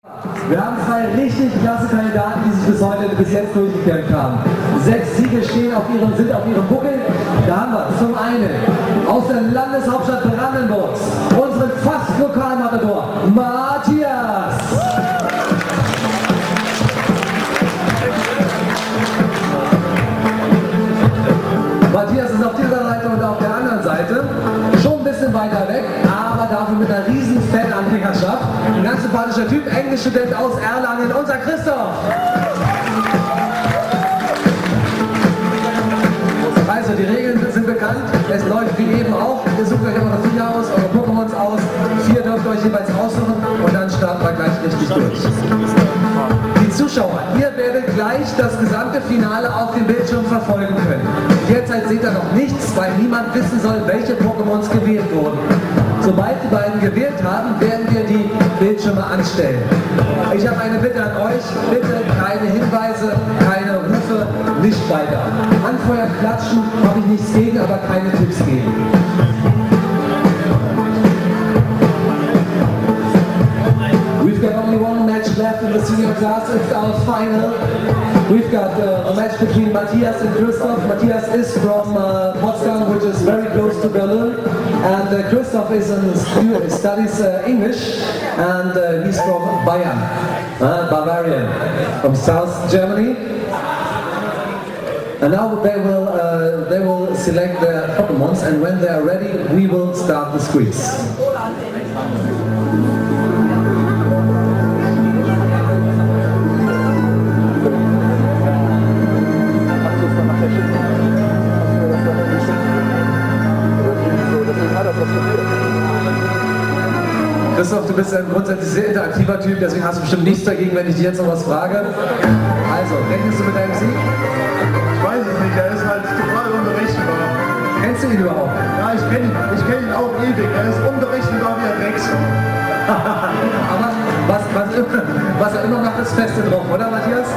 Wir haben zwei richtig klasse Kandidaten, die sich bis jetzt durchgekämpft haben. 6 Siege sind auf ihrem Buckel. Da haben wir zum einen aus der Landeshauptstadt Brandenburgs unseren fast Lokalmatador Matthias. Matthias ist auf dieser Seite und auf der anderen Seite schon ein bisschen weiter weg, aber dafür mit einer riesen Fan-Anhängerschaft. Ein ganz sympathischer Typ, Englischstudent aus Erlangen, unser Christoph. Also die Regeln sind bekannt, es läuft wie eben auch. Ihr sucht euch immer noch 4 aus, eure Pokémons aus. 4 dürft ihr euch jeweils aussuchen und dann starten wir gleich richtig durch. Die Zuschauer, ihr werdet gleich das gesamte Finale auf dem Bildschirm verfolgen können. Derzeit seht ihr noch nichts, weil niemand wissen soll, welche Pokémons gewählt wurden. Sobald die beiden gewählt haben, werden wir die Bildschirme anstellen. Ich habe eine Bitte an euch, bitte keine Hinweise, keine Rufe, nicht weiter. Anfeuern, klatschen, habe ich nichts gegen, aber keine Tipps geben. We've got only one match left in the senior class. It's our final. We've got a match between Matthias and Christoph. Matthias is from Potsdam, which is very close to Berlin, and Christoph is studies English, and he's from Bayern, Bavarian, from South Germany. And now they will select their Pokémons, and when they are ready, we will start the squeeze. Christoph, du bist ein grundsätzlich sehr interaktiver Typ, deswegen hast du bestimmt nichts dagegen, wenn ich dir jetzt noch was frage. Also, rechnest du mit deinem Sieg? Ich weiß es nicht, er ist halt total unberechenbar. Kennst du ihn überhaupt? Ja, ich kenn ihn auch ewig, er ist unberechenbar wie ein Rex. Aber was er immer macht, ist Feste drauf, oder Matthias?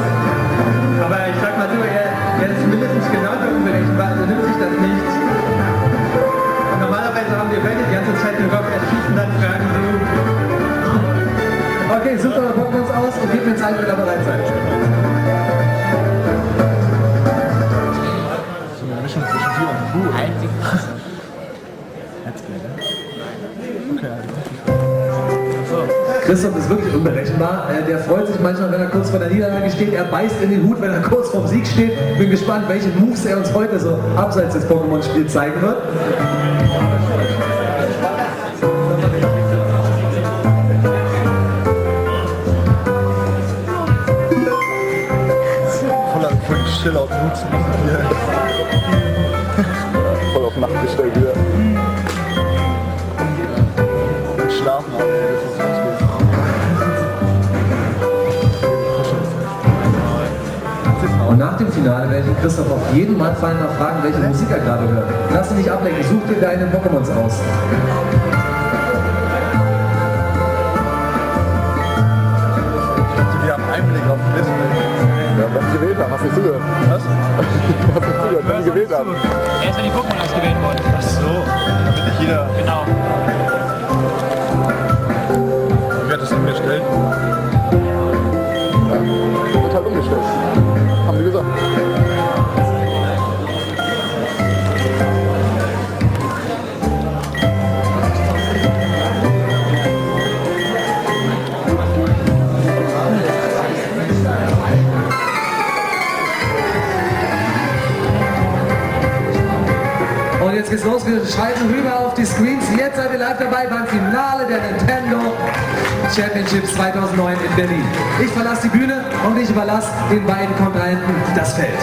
Aber ich sag mal so, er ist mindestens genauso unberechenbar, also nimmt sich das nicht. Und normalerweise haben wir beide die ganze Zeit nur drauf erschießen, dann fragen so. Okay, sucht eure Pokémons aus und gebt mir Zeit, wenn ihr bereit seid. So eine Mischung zwischen dir und Buh. Christoph ist wirklich unberechenbar. Der freut sich manchmal, wenn er kurz vor der Niederlage steht. Er beißt in den Hut, wenn er kurz vorm Sieg steht. Bin gespannt, welche Moves er uns heute so abseits des Pokémon-Spiels zeigen wird. Voller Chill auf Mut zu machen hier. Voll auf Nacht gestellt wieder. Und schlafen auch. Und nach dem Finale werde ich Christoph auf jeden Fall mal fragen, welche Musik er gerade hört. Lass dich nicht ablenken, such dir deine Pokémons aus. Wir haben Einblick auf den Display. Ja, was sie gewählt haben, hast du zugehört? Was? Hast du zugehört, was sie gewählt haben? Erst wenn die Pokémon ausgewählt wurden. Ach so, damit nicht jeder... Genau. Wie wird das umgestellt? Ja, wird halt umgestellt. Haben sie gesagt. Und jetzt geht's los, wir schalten rüber auf die Screens. Jetzt seid ihr live dabei beim Finale der Nintendo Championships 2009 in Berlin. Ich verlasse die Bühne und ich überlasse den beiden Kontrahenten das Feld.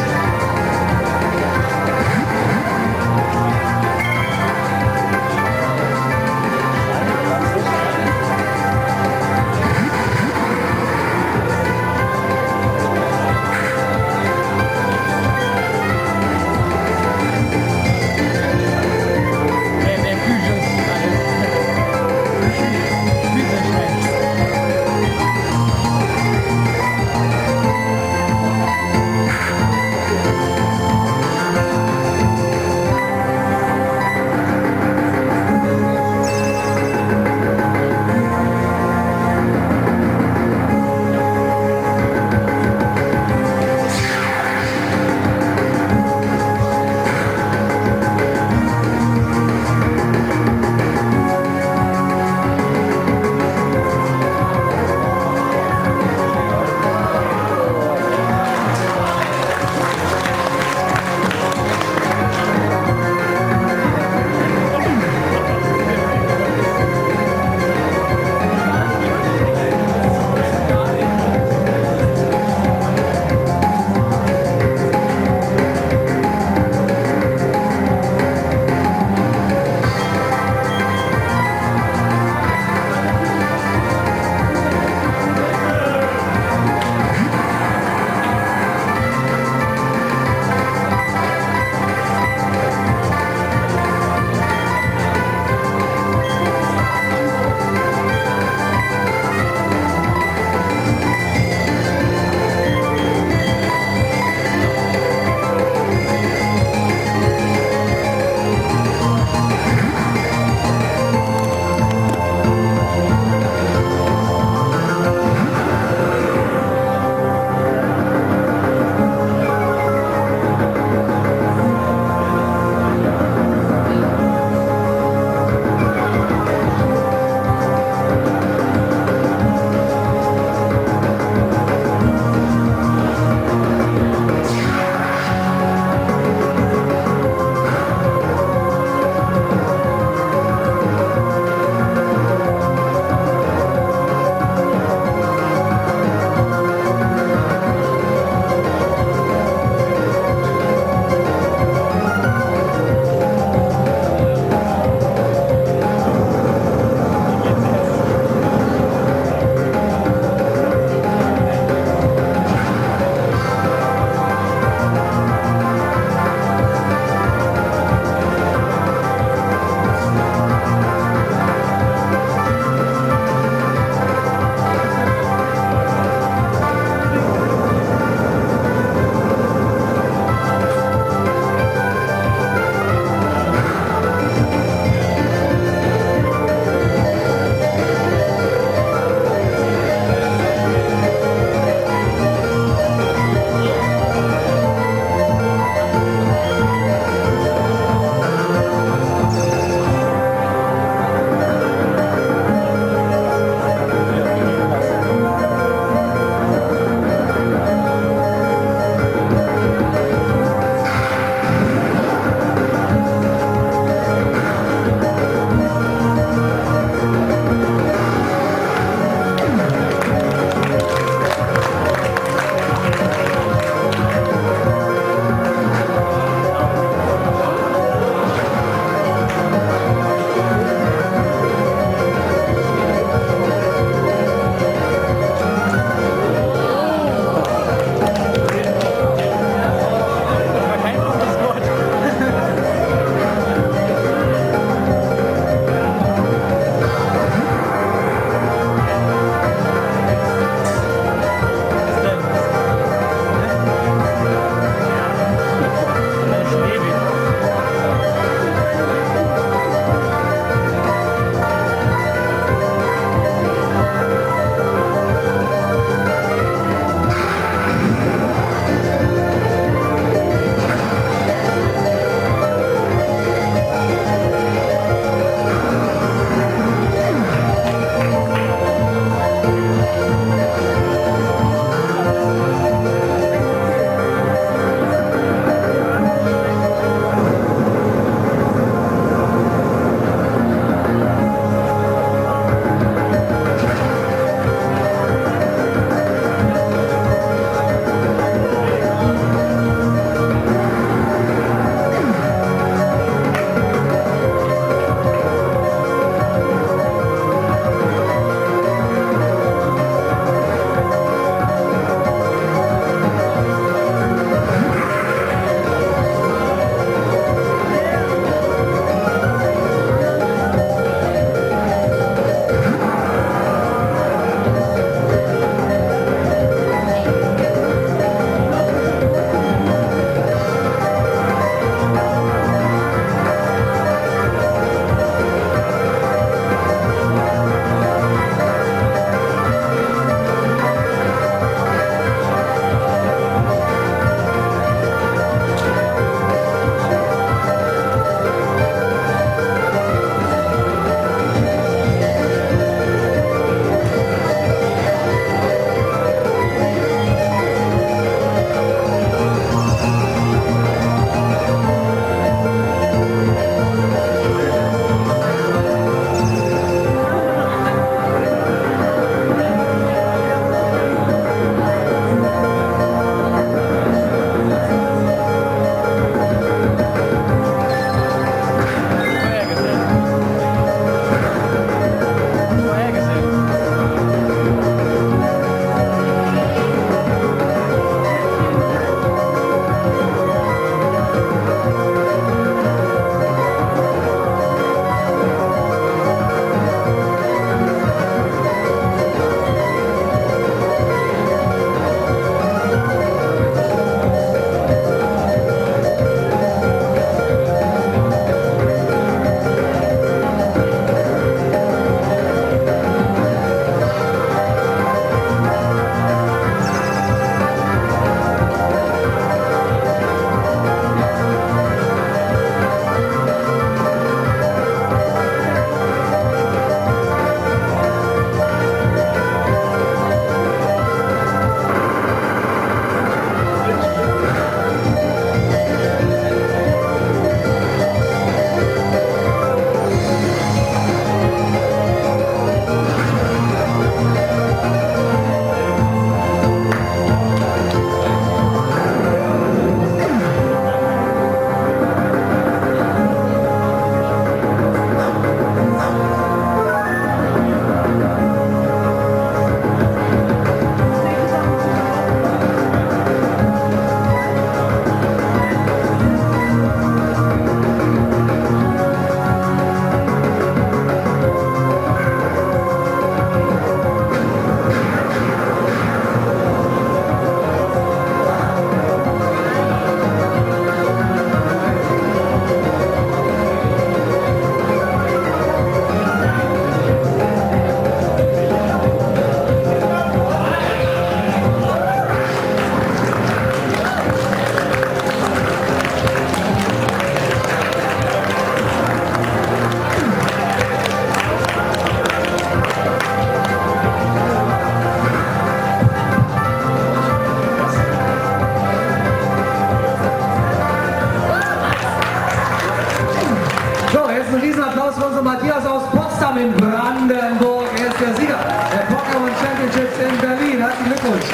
Applaus für unseren Matthias aus Potsdam in Brandenburg. Er ist der Sieger der Pokémon Championships in Berlin. Herzlichen Glückwunsch.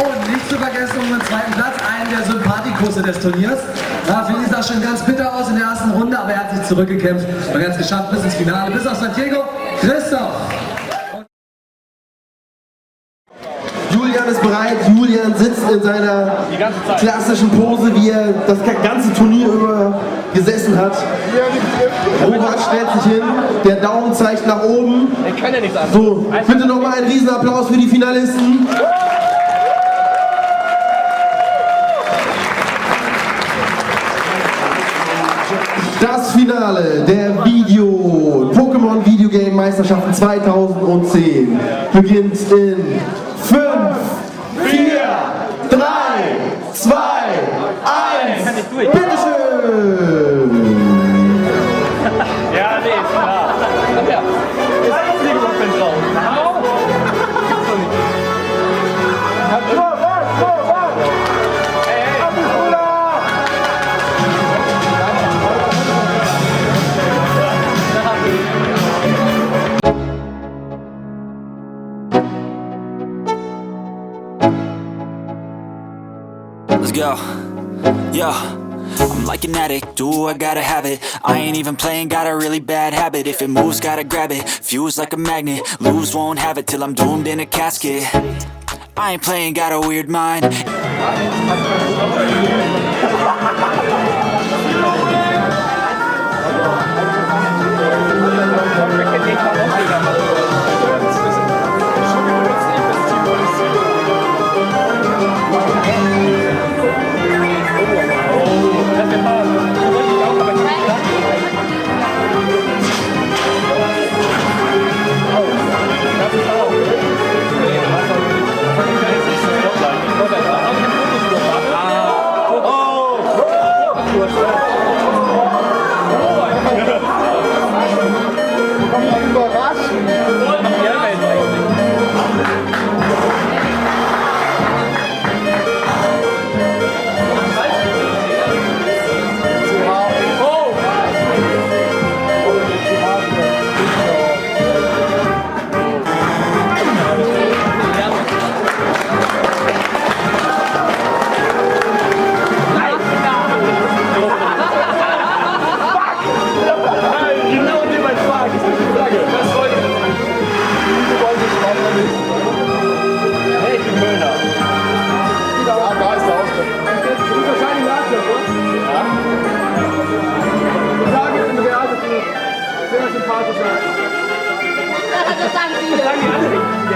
Und nicht zu vergessen um den zweiten Platz, einen der Sympathikusse des Turniers. Ja, für ihn sah schon ganz bitter aus in der ersten Runde, aber er hat sich zurückgekämpft und er hat es geschafft bis ins Finale, bis auf San Diego. Christoph! Julian ist bereit, Julian sitzt in seiner klassischen Pose, wie er das ganze Turnier über gesessen hat. Robert stellt sich hin, der Daumen zeigt nach oben. So, bitte nochmal einen Riesenapplaus für die Finalisten. Das Finale der Pokémon Videogame Meisterschaften 2010 beginnt in 5, 4, 3, 2, 1. Bitteschön! Ja, nee, ist klar. Ja. Ist nicht überhaupt nicht drauf. Gibt's doch nicht. Let's go. Yo, I'm like an addict, do I gotta have it. I ain't even playing, got a really bad habit. If it moves, gotta grab it, fuse like a magnet. Lose, won't have it till I'm doomed in a casket. I ain't playing, got a weird mind.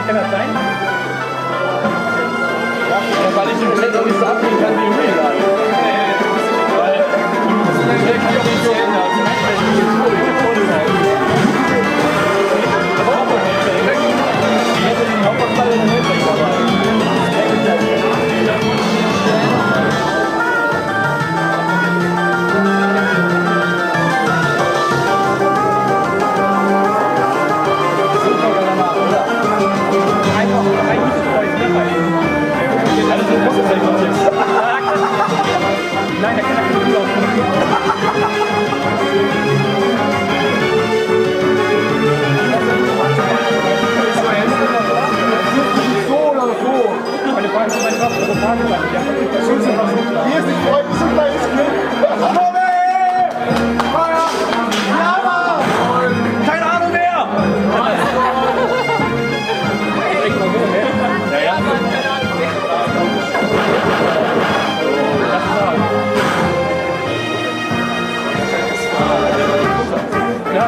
Kann das sein? Ja, weil ich im Chat auch nicht so abgehen kann wie im Real Life. Weil du kann ich auch nicht so ändern. Ich hätte den Hauptball in der Welt Nein, der kann ja nicht so oder so. Meine Frage ist meine Waffe, das Frage lang. Hier ist die Freude, so kleines Kind. Feuer! Lava! Keine Ahnung mehr! Ja, ja.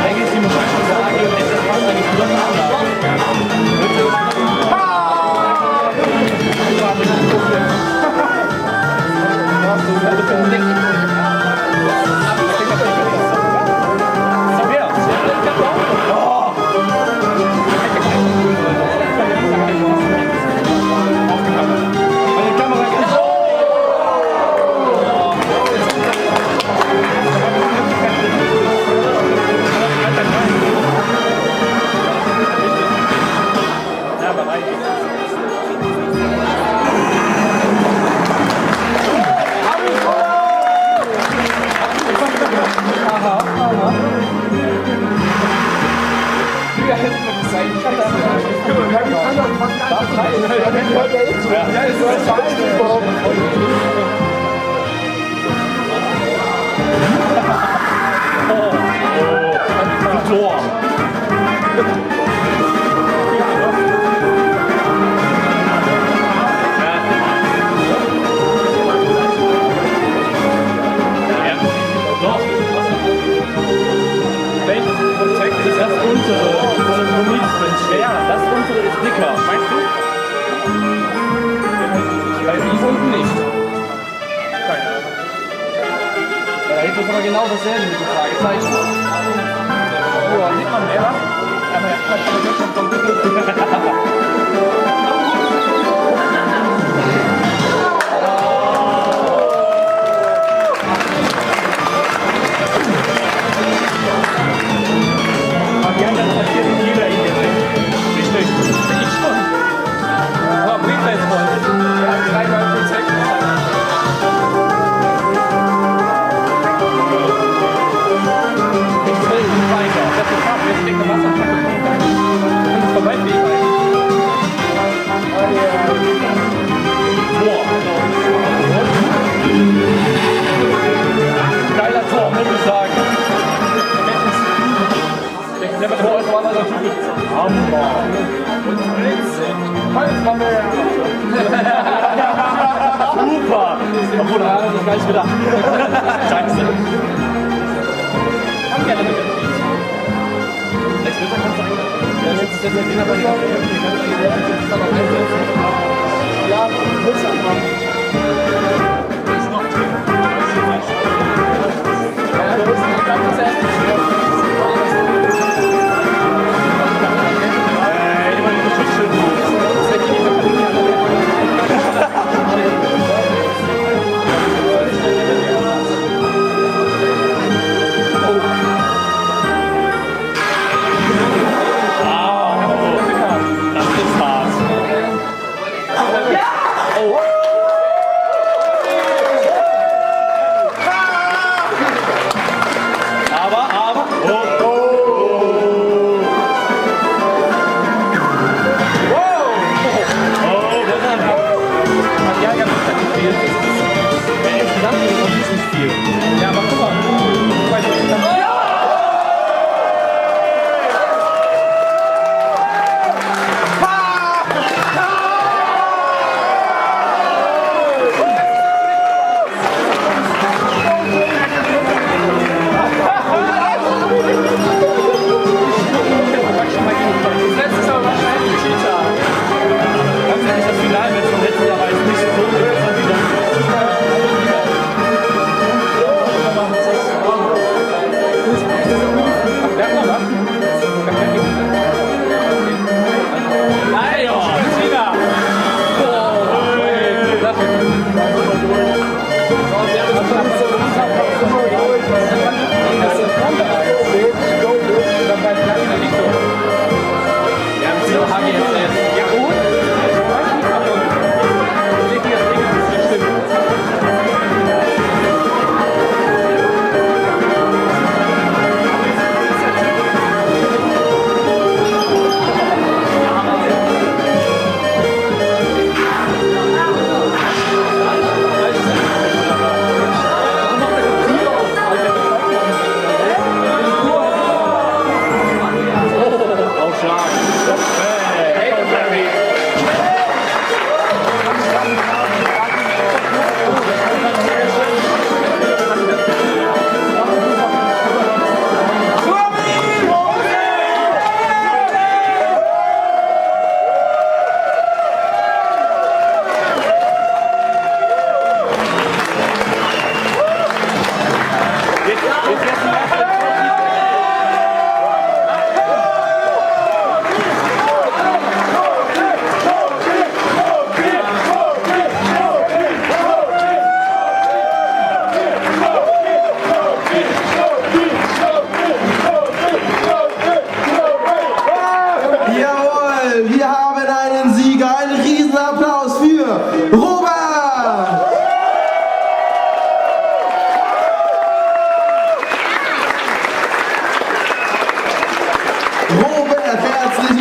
Eigentlich Tor. Welches Protect ist das untere? Das ist schwer. Das untere ist dicker. Meinst du? Bei dies unten nicht. Keine Ahnung. Ja, da hinten ist aber genau dasselbe mit dem Fragezeichen. Ja, sieht man mehr. Aber er hat schon vom die anderen passiert in jeder Idee. Richtig. Ich schon. Aber bringt er jetzt voll. Ja, 3x Protect. Ich will nicht weiter. Das ist hart. Jetzt steckt eine Wasserflasche. Das ist vorbei wie Tor. Geiler Tor, muss ich sagen. Der Tor ist aber natürlich Hammer. Und Holzmann. Super. Obwohl, er hat das gar nicht gedacht. Scheiße. Kann gerne mit dem Team. Nächstes Mal kannst du eigentlich... Ja, jetzt der Diener bei dir. Die kannst du eigentlich dann noch einsetzen. Ja, willst du einfach. Das ist noch ein Team. Ja, du bist nicht ganz das erste Team.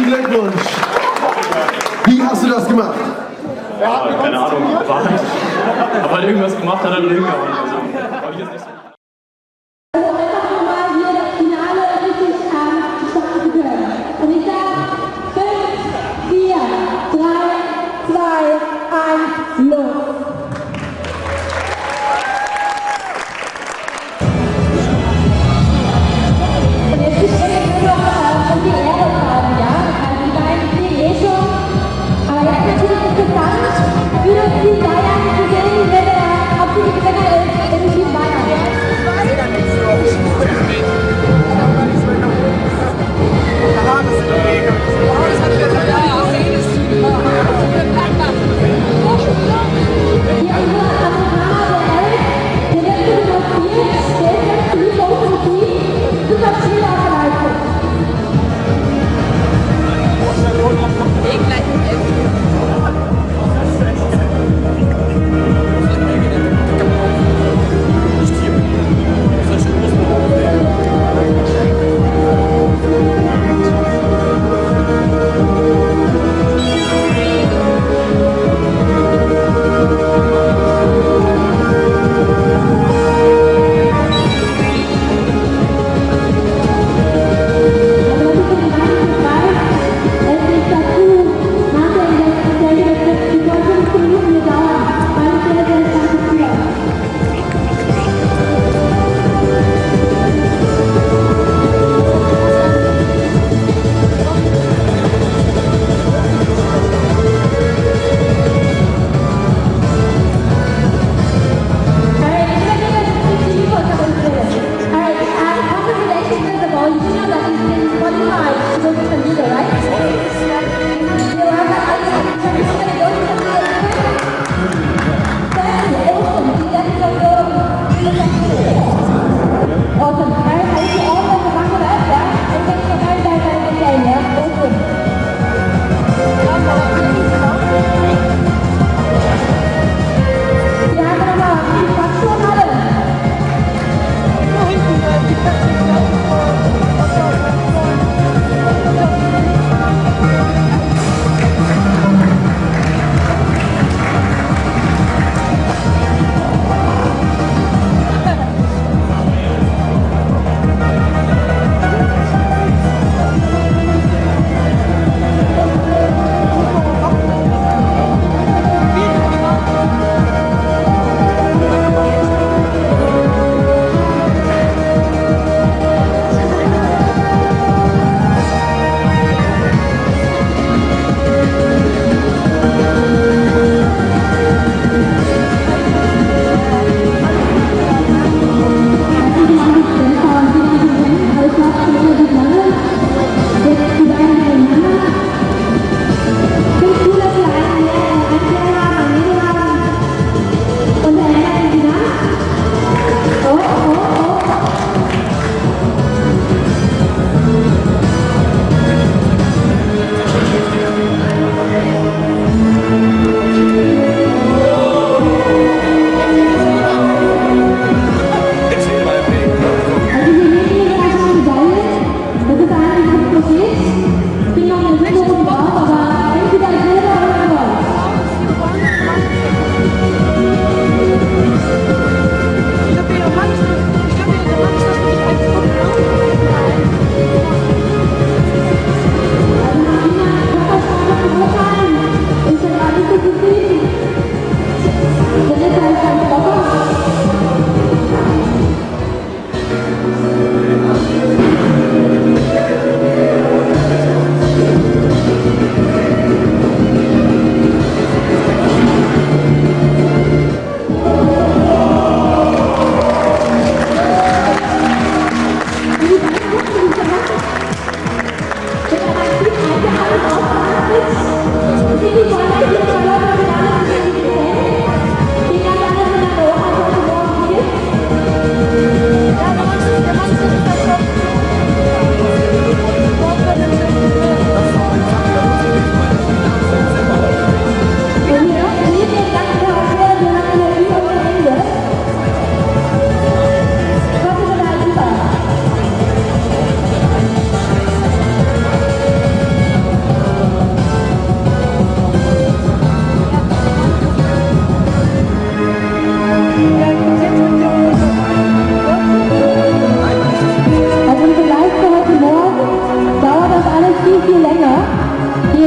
Glückwunsch. Wie hast du das gemacht? Keine Ahnung, war nicht. Aber irgendwas gemacht hat er drin gehauen. Also, aber hier ist nicht so. Und ich sage 5, 4, 3, 2, 1, los! Und jetzt gibt es nur noch um die Erde fahren, ja? Also die beiden fliegen eh schon. Aber jetzt natürlich interessant, für die Bayern zu sehen, wer der absolute Gewinner ist im Team Bayern.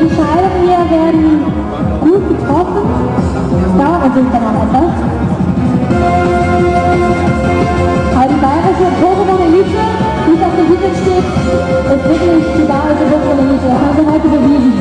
Entscheidungen hier werden gut getroffen. Das dauert natürlich dann auch etwas. Aber die bayerische Pokémon-Elite, die auf dem Titel steht, ist wirklich die bayerische Pokémon-Elite. Das haben sie heute bewiesen.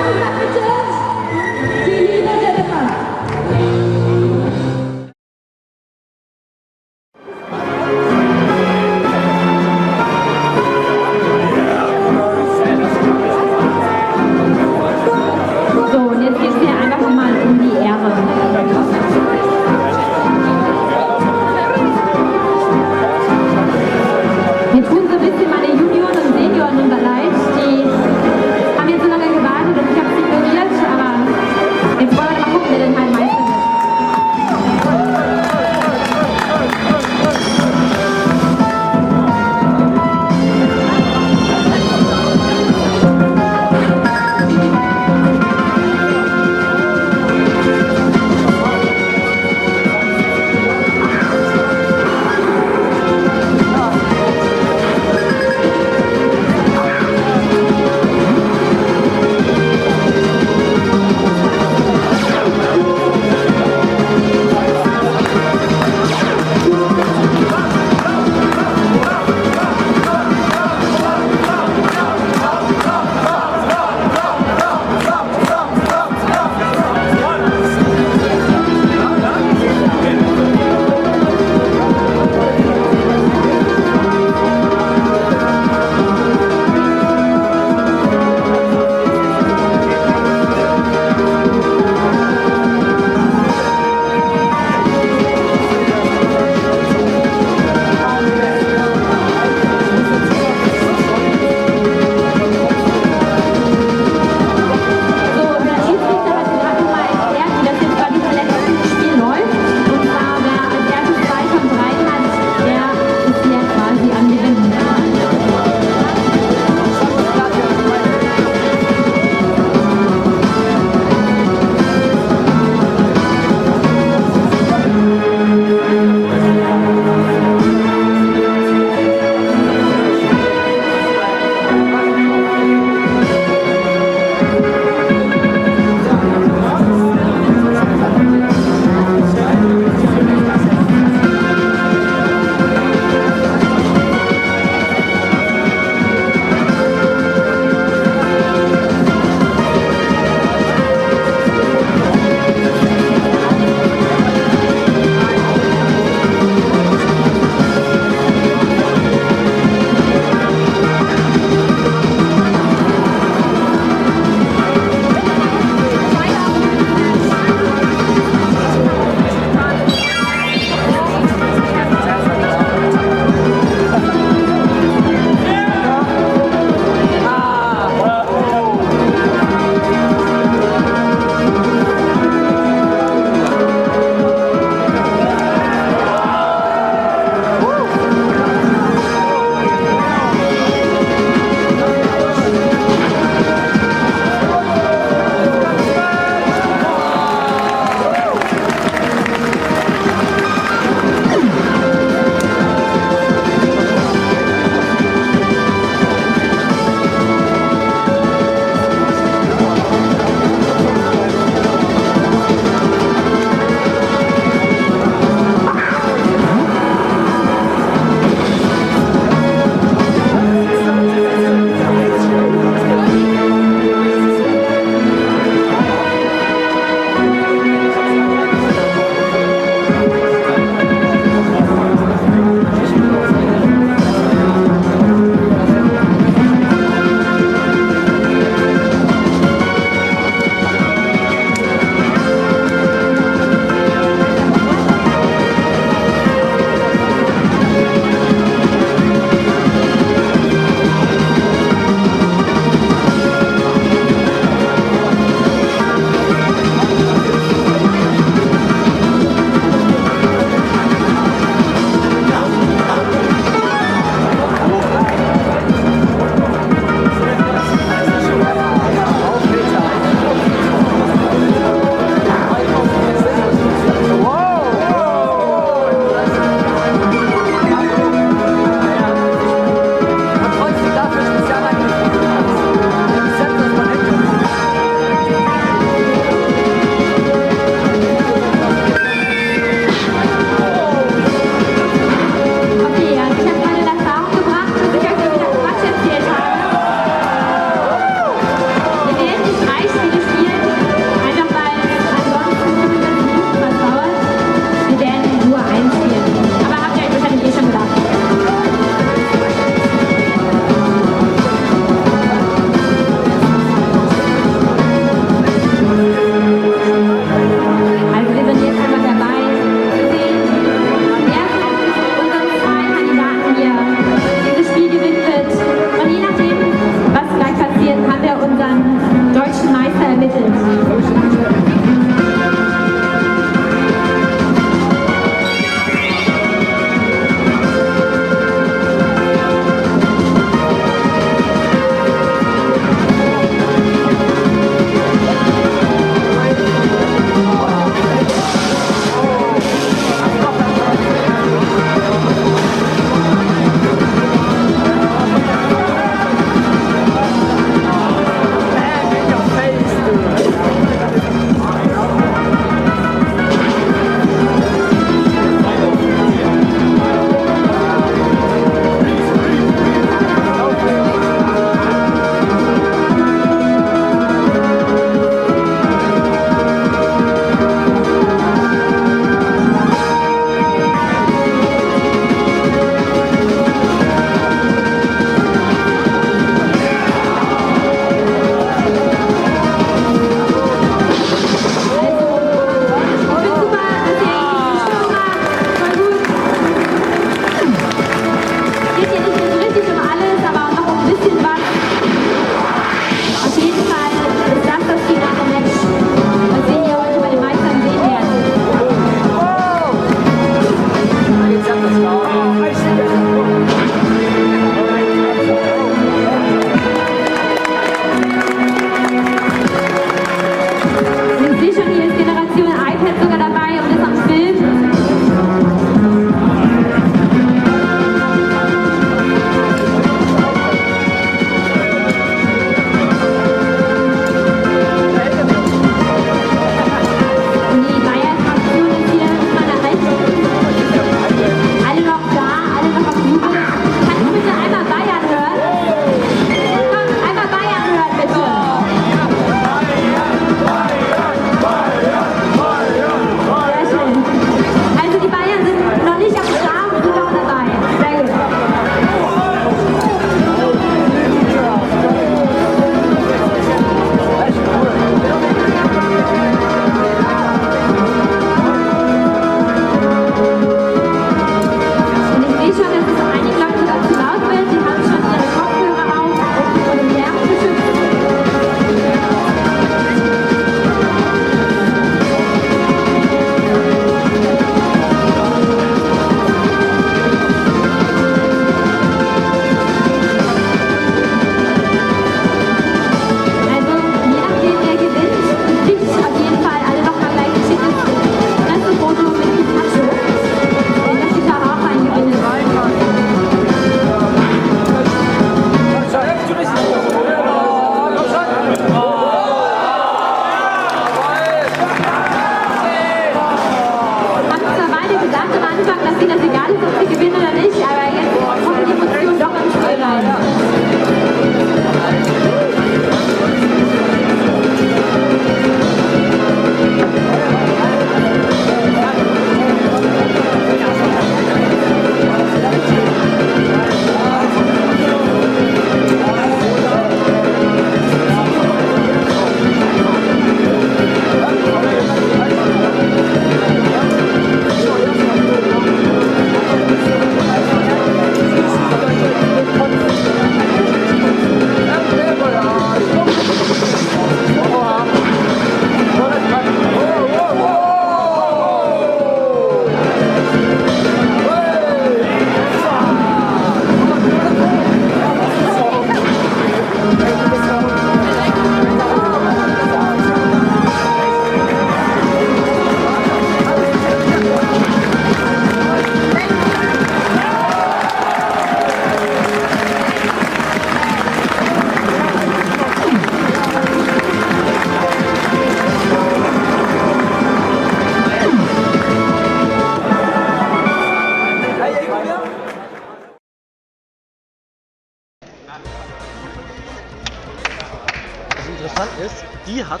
interessant ist, die hat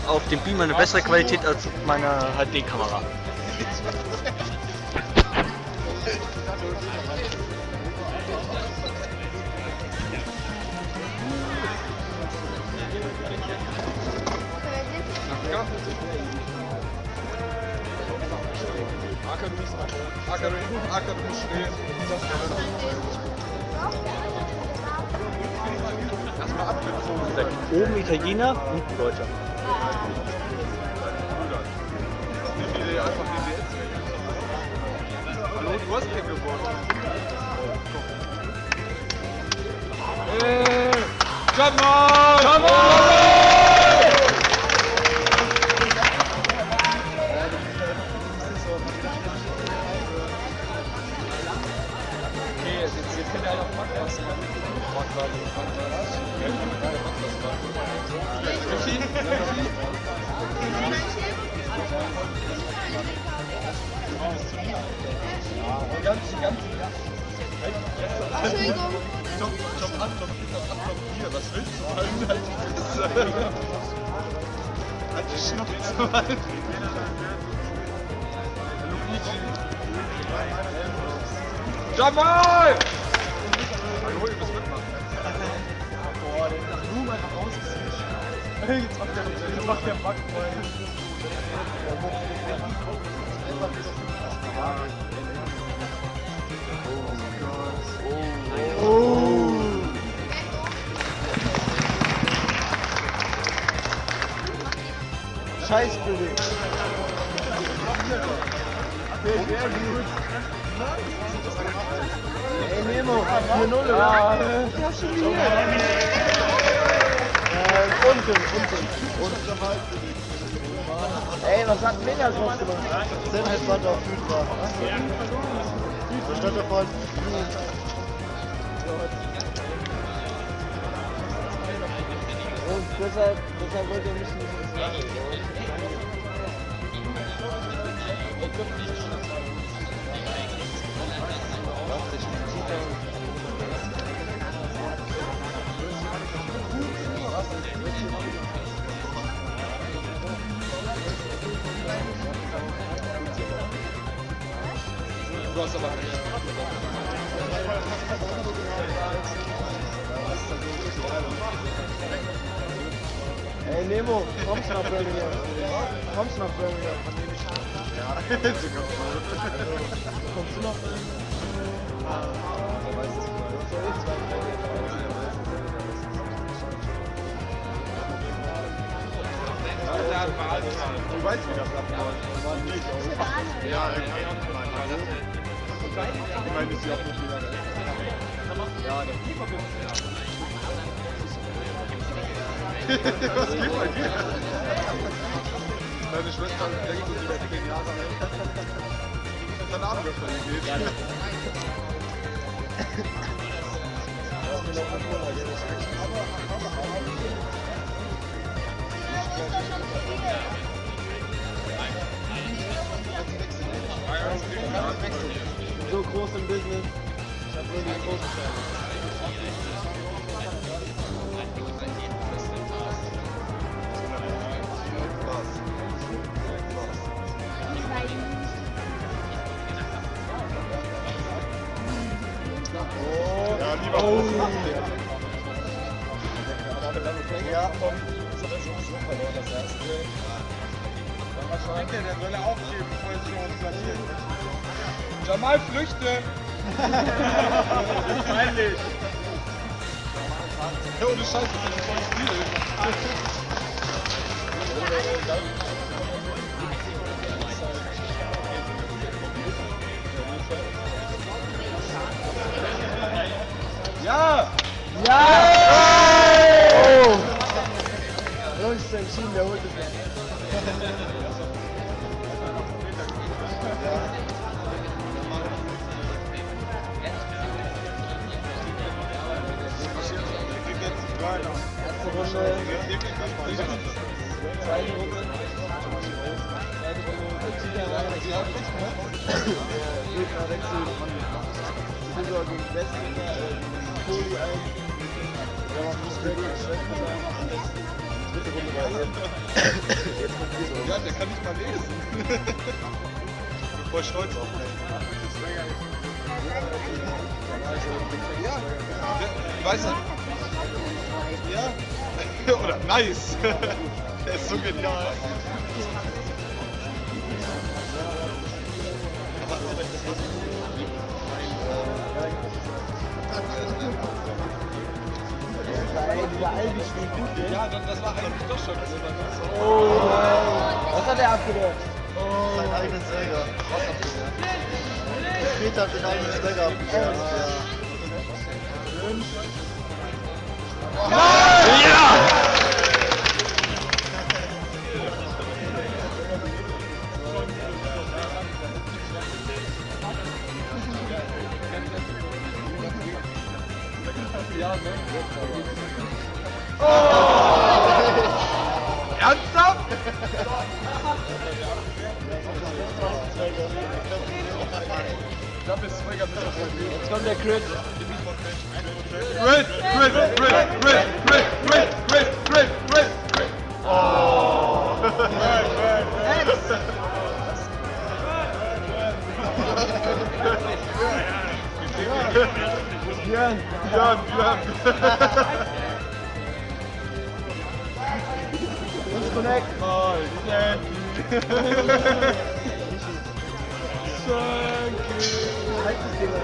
auf dem Beamer eine bessere Qualität als meine HD-Kamera. Oben Italiener, unten Deutscher. Hallo, du hast kein gewonnen. Come on! Come on! Okay, jetzt könnt ihr halt auch Podcast machen. Entschuldigung. Top an, hier, was willst du halt? Halt die Schnauze halt. Luigi. Jamal! Hallo, ihr müsst mitmachen. Boah, der nach Ruhm einfach rausgezogen. Jetzt macht der Backball. Scheiß Billy. Sehr gut. Ey, Nemo, 4-0, oder? Ja, schon wieder. Unten. Ey, was hat Mega draus gemacht? Sender stand auf FIFA. Da stand er voll. Und deshalb wollte er mich nicht machen. Du hast aber Ey Nemo, kommst nach Birmingham. Kommst nach Birmingham. ja, Kommst du nach Du weißt, wie das abläuft. Ja, ich meine, ist ja auch nicht wieder. Ja, der was geht bei dir? Meine Schwester denkt, sie wäre 10 Jahre alt. Keine Ahnung, was bei ihr geht. so groß im Business. Ich hab nur die großen Scheine. Ja, lieber Ja, was denkt der soll er aufgeben, bevor er sich noch platziert. Jamal, flüchte! Peinlich! Ja, ohne Scheiß, das ist ein volles Spiel. Ja! Ja! Oh! Los, ist entschieden, der holt es nicht. Erste Runde. Zweite Runde. Gegen Westen, Poli ein. Ja, man muss wirklich schlecht sein. Dritte Runde bei ihm. Ja, der kann nicht mal lesen. Ich bin voll stolz auf mich. Ja, weiß er. Ja. Oder nice. Der ist so genial. Dieser Alle spielt gut, ne? Ja, das war eigentlich doch schon. Oh, was hat er abgewehrt? Sein eigenes Träger. Was abgewehrt? Peter hat den eigenen Träger abgewehrt. Ja! Ernsthaft? Jetzt kommt der Crit. Crit! Oh! Björn! Disconnect. Oh, thank you. Halt das Ding an.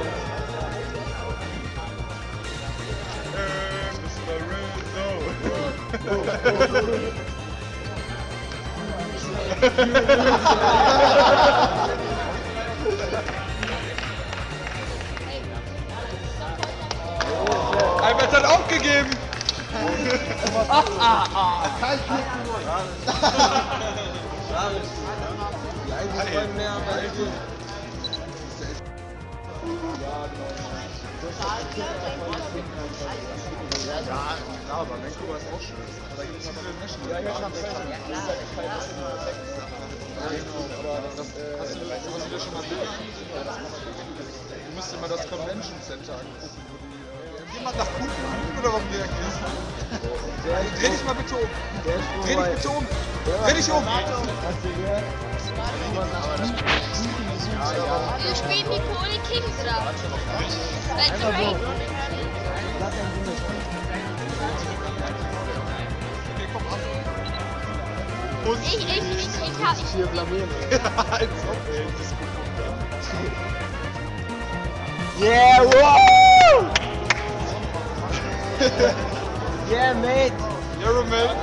Jetzt hat er aufgegeben! Ja, aber Vancouver ist auch schön. Da gibt es viele Menschen. Ja, ich habe das hast du dir schon mal Bilder angesehen? Du musst dir mal das Convention Center angucken, wo die... Jemand nach Kuchen oder warum reagierst du? Dreh dich mal bitte um. Dreh dich bitte um. Dreh dich um. Wir spielen die Pony Kings oder? Let's Rain. Okay, komm ab. Ich hier blamieren. Als ob, ey. Das ist gut. Yeah, whoa! Yeah, mate. Yeah, mate.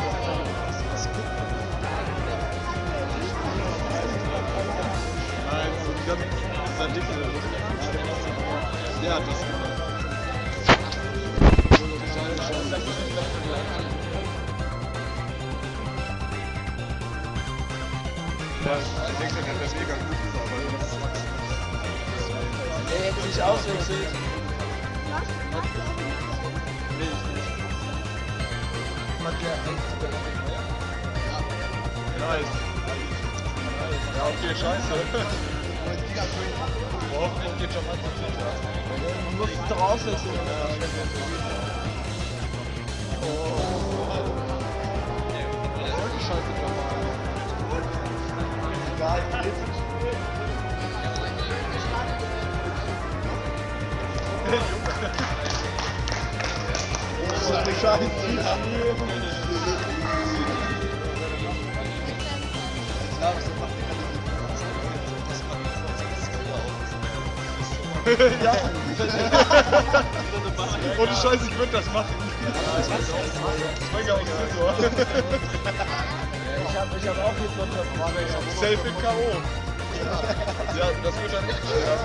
Nein, so dieser Dicke, der hat das gemacht. Ja, ich denke, dass das mega gut ist, aber das ist maximal. Der hätte sich auswechselt. Nee, ich nicht. Nice. Ja, okay, scheiße. Hoffentlich geht schon mal gut. Man muss es doch auswechseln. Die Scheiße schon mal. Egal, so eine Scheiße. Ja. Ohne Scheiße, ich würde das machen. Mega aus Scissor. Ich hab auch jetzt noch eine Safe im K.O. Ja, das wird dann echt schwer.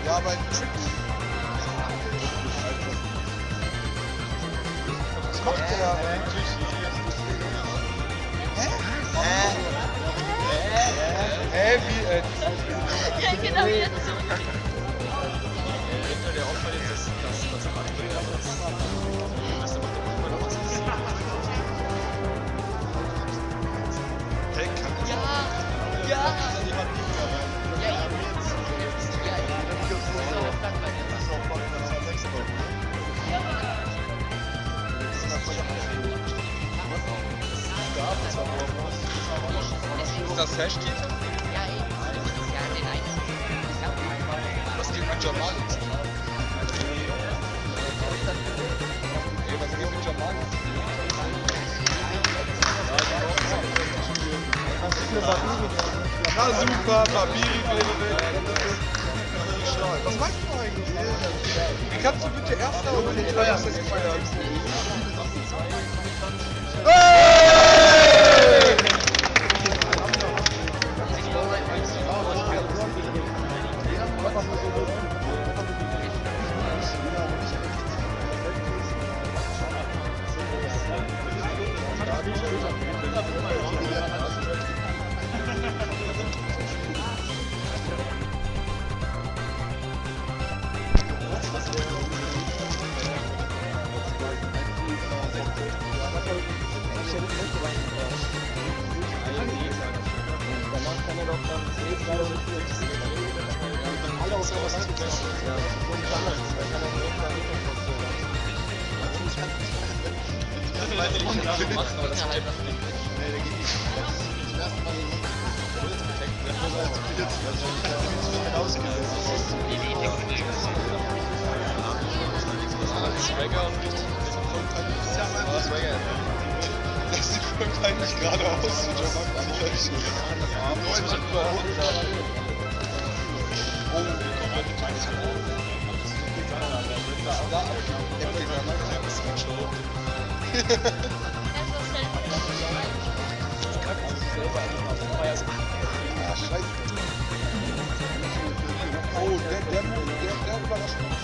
Ja, aber tricky. Was macht der eigentlich? Hä? Wie? Ja, genau jetzt. Der Aufwand ist, dass ist das Hashtag? Ja, eben. Ja, den einen. Was geht mit Jamal? Ey, was geht mit Jamal? Na super, Babiri, was meinst du eigentlich? Wie kannst du bitte Erster oder nicht Erster gefeiert? Hey! Das sieht eigentlich gerade aus wie oh, der überrascht mich.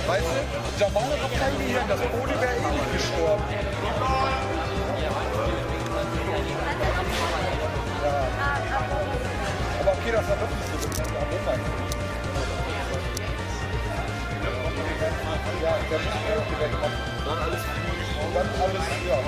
Weißt du, Jamal hat auf kein Gehirn, das Poli wäre eh nicht gestorben. Ja. Aber okay, das war wirklich so. Ja, der muss auch direkt machen. Dann alles, ja.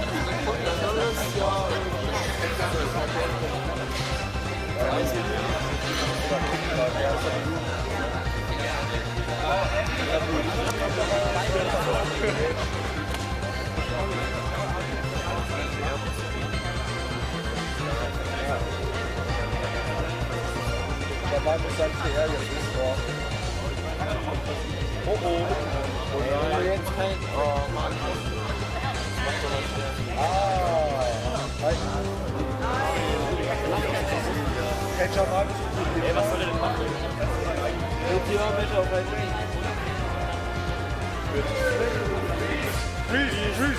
Der Mann ist dann zu ehrlich, ist doch. Oh oh. Ja, jetzt kein. Oh Mann. Hey Jamal, ey, was soll der denn machen? Hier bitte auf ein Ding. Tschüss.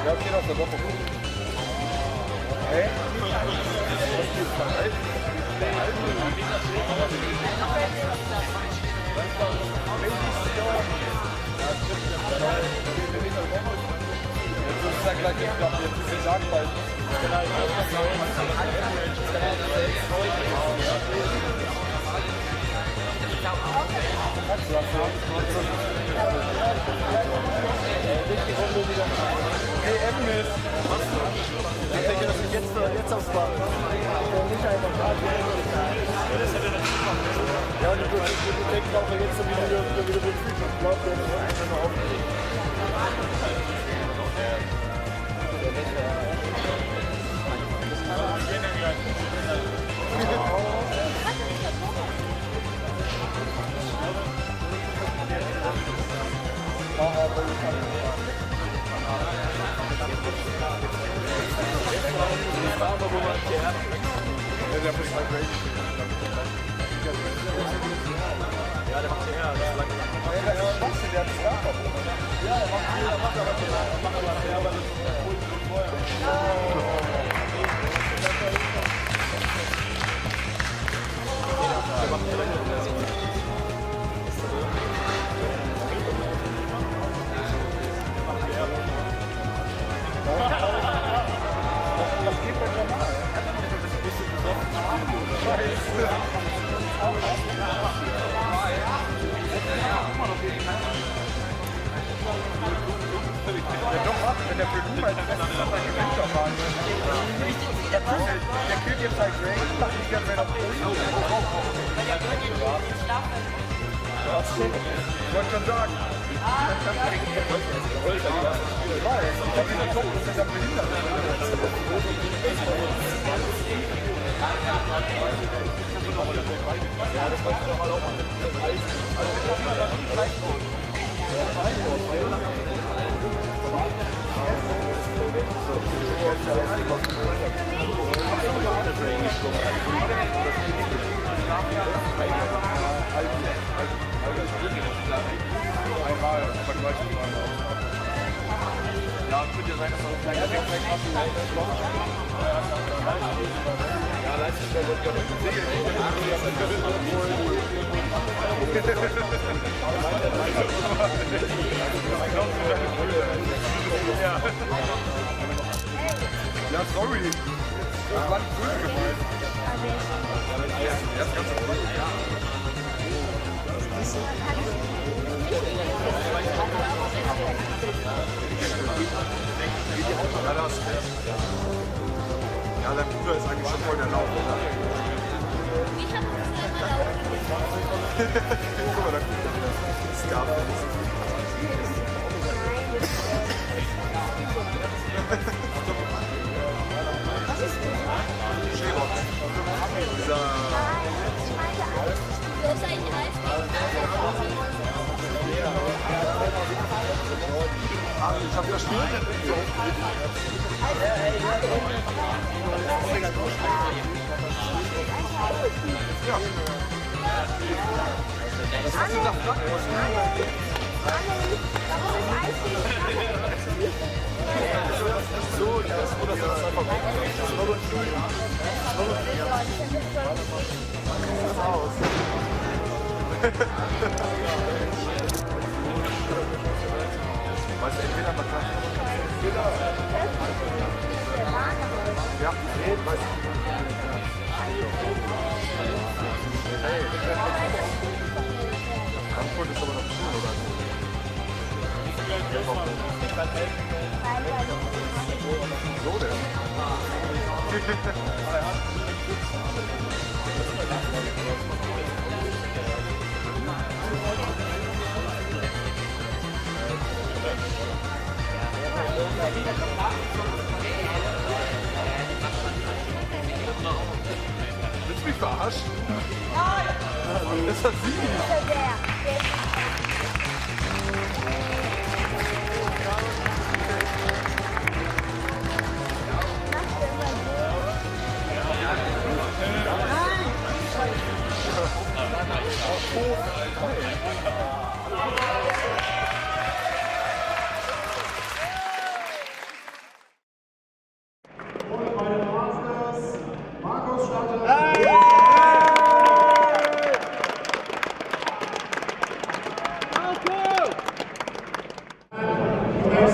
Ja, okay, das ist der Woche. Hey? Jetzt ist ja gleich, ich glaube, jetzt ist es bald. Hey, Emil! Ich denke, dass ich jetzt aufs Bad. Nicht einfach da. Ja, und ich denke auch, jetzt so wieder ich glaube, der ist einfach nur aufgeregt. Ja, der macht ja das lange. Der hat Schlafverbot. Ja, der macht aber vorher. Der killt jetzt halt Ray. Ich dachte, ich kann mir noch ich wollte schon sagen. Ja, könnte ja sein, dass wir so kleine Wegweg machen. Ja, Leistungsstelle wird ja nicht gesehen. Ja, sorry. Das war nicht böse gemeint. Er ist ganz okay. Ja, dein Bruder ist eigentlich schon voll der Lauf, oder? Guck mal, da guckt er. Scarface. Schäbert. Dieser... Ich hab das Spiel. Ja. Das ist dieser Flak. So, das ist so, dass das einfach weißt du, entweder man kann. Ja, nee, weiß ich. Hey, Frankfurt ist aber noch cool, oder? So denn? Willst du mich verarschen? Nein! Ist das sie?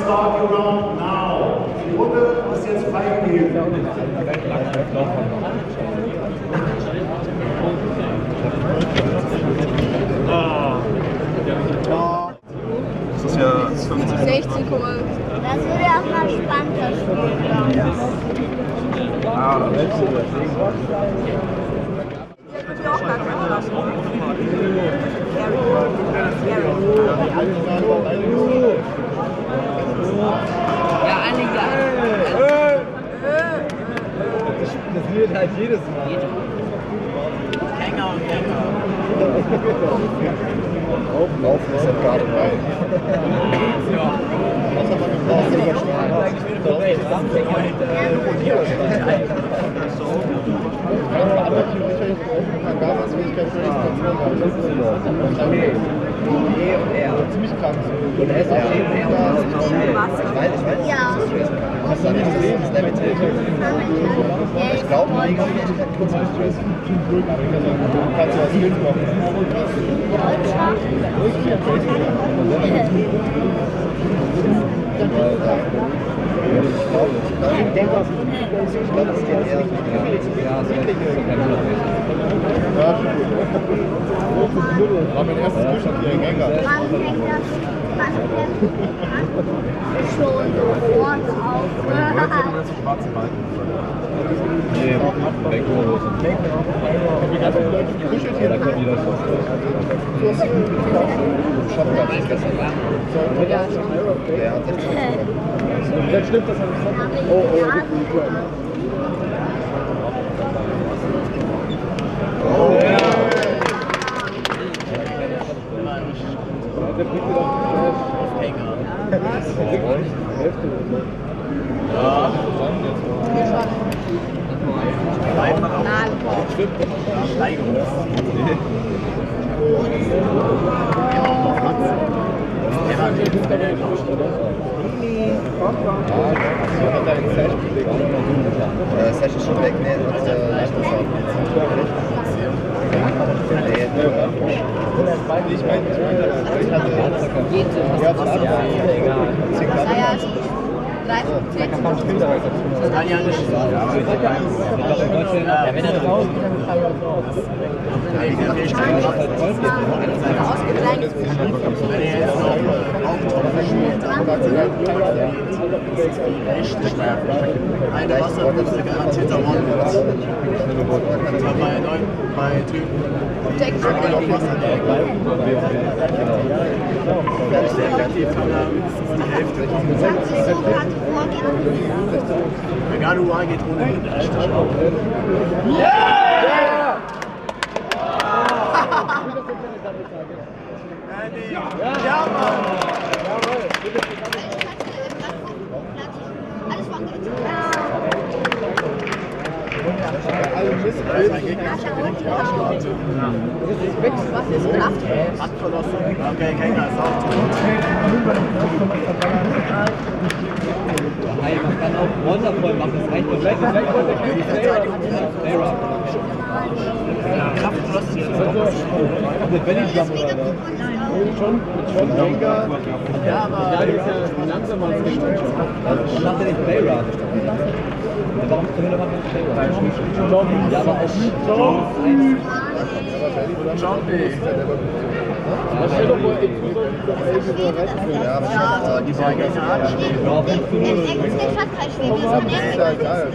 Start around now. Die Runde ist jetzt freigegeben. Das ist ja 50. 16,5. Das würde auch mal spannender spielen. Ja. Ja, einige. Das wird halt jedes Mal. Länger und länger. Laufen ist ja gerade rein. Ja. Was hat man gebraucht? Ziemlich krank. Und er ist auch Ja. Hast du nicht gesehen? Das ist ich glaube, man kann kurz mit Stress. Du kannst ja was Skills machen. Ich denke, das ist der erste. Ja, war mein erstes Kühlschrank hier in Gengar. Schon sofort auf. Nee, da können die das Vielleicht stimmt das nicht. Oh, der bringt dir doch Hänger. Hälfte oder so. Ja. Steigerung. Hat da ein Sash gelegt? Sash ist schon weg, ne? Und ich meine, Das kann ja nicht sein. Wenn er draußen eine Wasserpfütze garantierter One wird. Bei Typen, die auf Wasser legen. Sehr effektiv kann er mindestens die Hälfte. Egal wo er geht, ohne richtig. Ja, Mann! Was ist Kraft? Handverlassen. Okay, Känger ist auch tot. Man kann auch Wonderfall machen, das reicht nicht. Kraftverlassen ist Mit Benny Jump oder was? Schon Hänger. Ja, aber ja, die ist ja langsamer als ich dachte nicht Playrun. Warum zur Hölle macht man Playrun? Ja, aber auch John B. Was steht doch mal Ja, die beiden Gegner anstehen. Ja, das ist ja geil.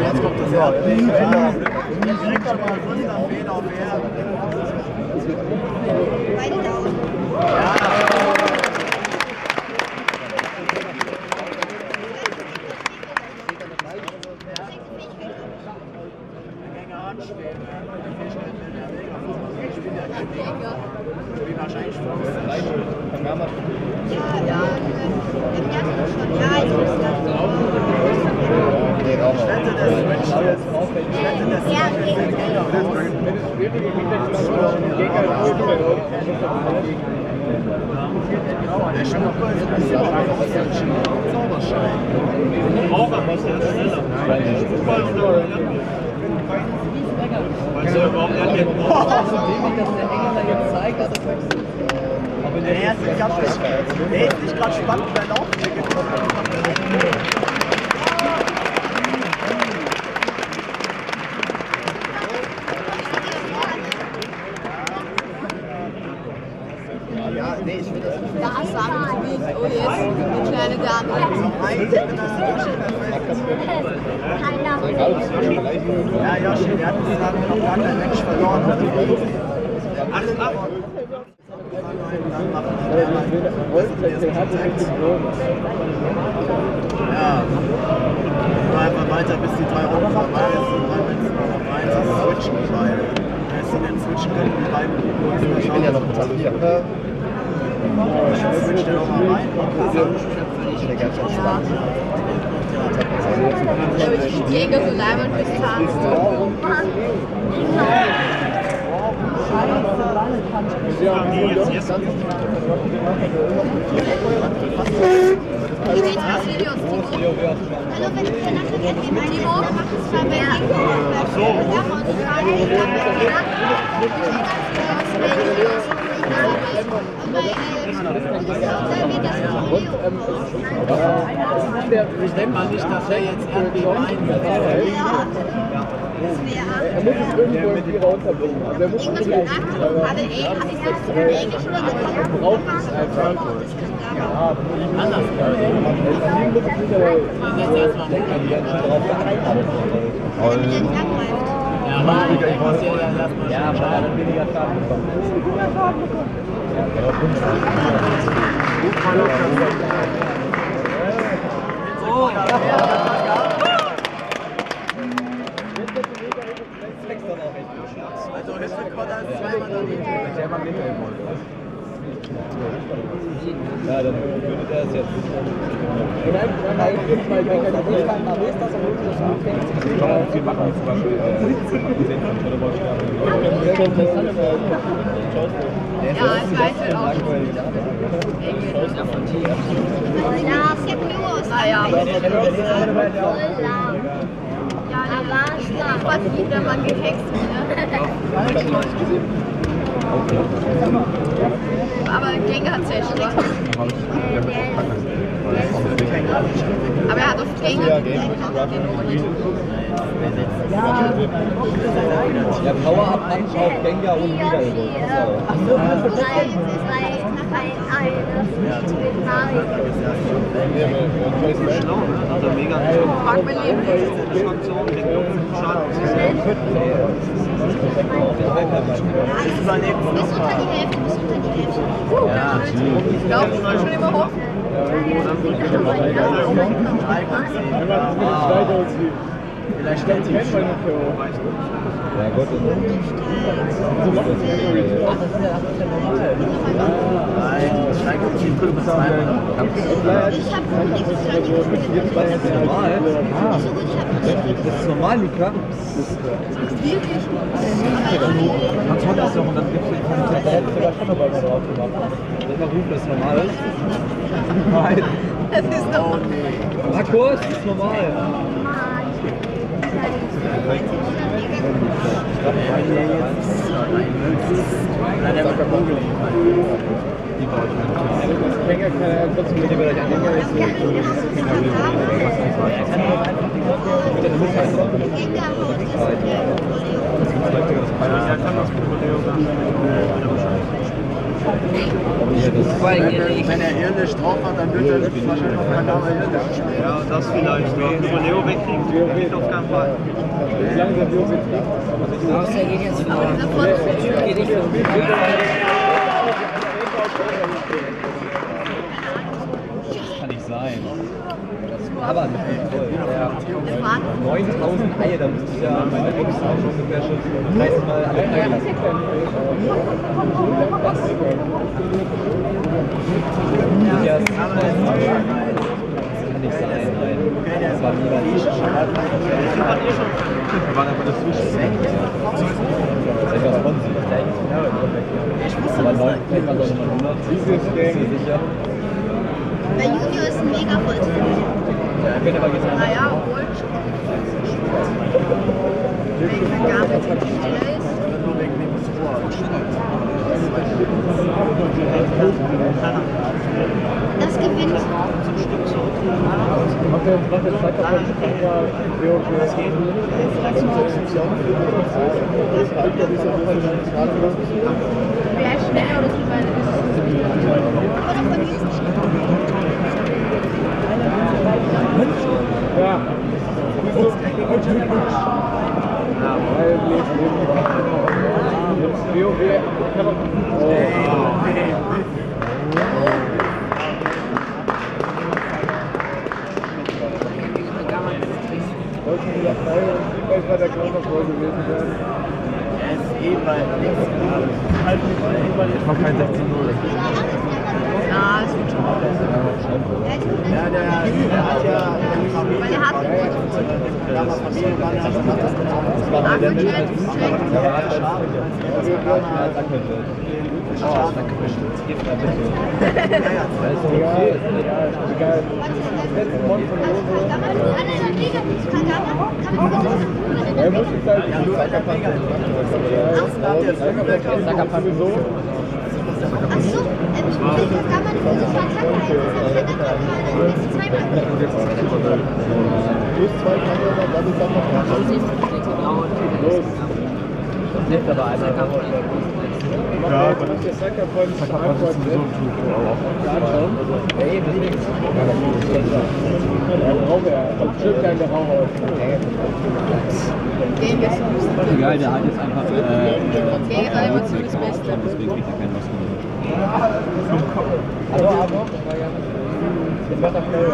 Jetzt kommt das ja. Direkt schon mal größter Fehler auf Erden. Beide Daumen. Der Schnuppe ist ein bisschen Zauberschein. Raucher muss ja schneller. Weil so überhaupt nicht mehr braucht. dass der Engländer jetzt zeigt, dass Aber der ist nicht gerade spannend bei Laufticket. Da hast du aber nicht gewusst, oh jetzt, eine kleine Dame. Ja, Joshi, der hat gesagt, noch gar kein Mensch verloren. Alles ab! Ja, einfach weiter bis die 3 Runden vorbei ist und dann wenn es noch eins ist, switchen die beide. Wenn sie denn switchen können, die beiden Ich bin ja noch ein Talier. switcht er nochmal rein. Ich bin ganz entspannt. Jäger so Diamond bis Tag. Videos, Timo. Hallo, wenn wir nachher Timo macht es zwar bei Ich denke mal nicht, dass er jetzt irgendwie einsetzt. Er muss es irgendwo irgendwie runterbringen. Also er muss es nicht braucht es einfach. Ja, anders. Deswegen muss es nicht, aber ich denke mal, die werden schon drauf geachtet. Ja, aber ich muss ja erstmal. Ja, aber er hat weniger Schaden bekommen. Oh, Also Höchste als zweimal daneben. Der war mitnehmen wollte. Ja, dann würde der es jetzt. Wir machen zum Beispiel ja, ich weiß halt auch. Ja, es gibt News. Naja. Ja, aber was gibt, wenn man gehext wird? Aber Gänge hat es ja schlecht. Aber er hat auf Gänge ja, Power-Up auf Gengar und wieder. Mag mein Leben Ist überlebt. Bis unter die Hälfte. Ja, ich glaube, ich will schon immer hoch. Vielleicht stellt sich schon. Ja gut. Nein, das steigt auf 7,2. Das ist normal. Das ist normal, Luca. Wirklich? Man kann das doch und dann gibt es den da hätte ich sogar schon dabei drauf gemacht. Immer rufen, das ist normal ist. Nein. Das ist doch. Markus, das ist normal. Wenn er Irrlisch drauf hat, dann wird er wahrscheinlich auf keinen Namen Irrlisch spielen. Ja, das vielleicht. Über Leo wegkriegen, geht auf keinen Fall. Außer geht jetzt vor. Geht nicht vor. Das kann nicht sein. Aber mit voll. Ja. 9000 Eier, da müsste ich ja meine Box auch ungefähr schon 30 Mal alle Eier lassen. Was? Ja, das kann nicht sein, nein. Das war niemals. Wir waren aber das Zwischen. Das ist etwas von sich. Aber 9 kennt man doch immer nur noch. Sicher. Bei Junior ist ein mega Volltreffer. Ja, ich bin aber gesagt. Naja, obwohl. Wenn man gar nicht schneller ist. Das gewinnt. Wer ist schneller oder so weit ist? Ja. Bei der Counterfall gewesen sein. Er ist eh bei nichts. Ich mach kein 16-0. Ja, es wird schon. Ja, der hat ja Weil er hat Jetzt aber einer. Ja, aber das ist Sackerpoint sowieso ein Tuch auch. Ey, deswegen. Stimmt kein Rauch aus. Egal, der hat jetzt einfach. das Beste. Deswegen kriegt er keinen Muskel. Aber. Das war doch Player.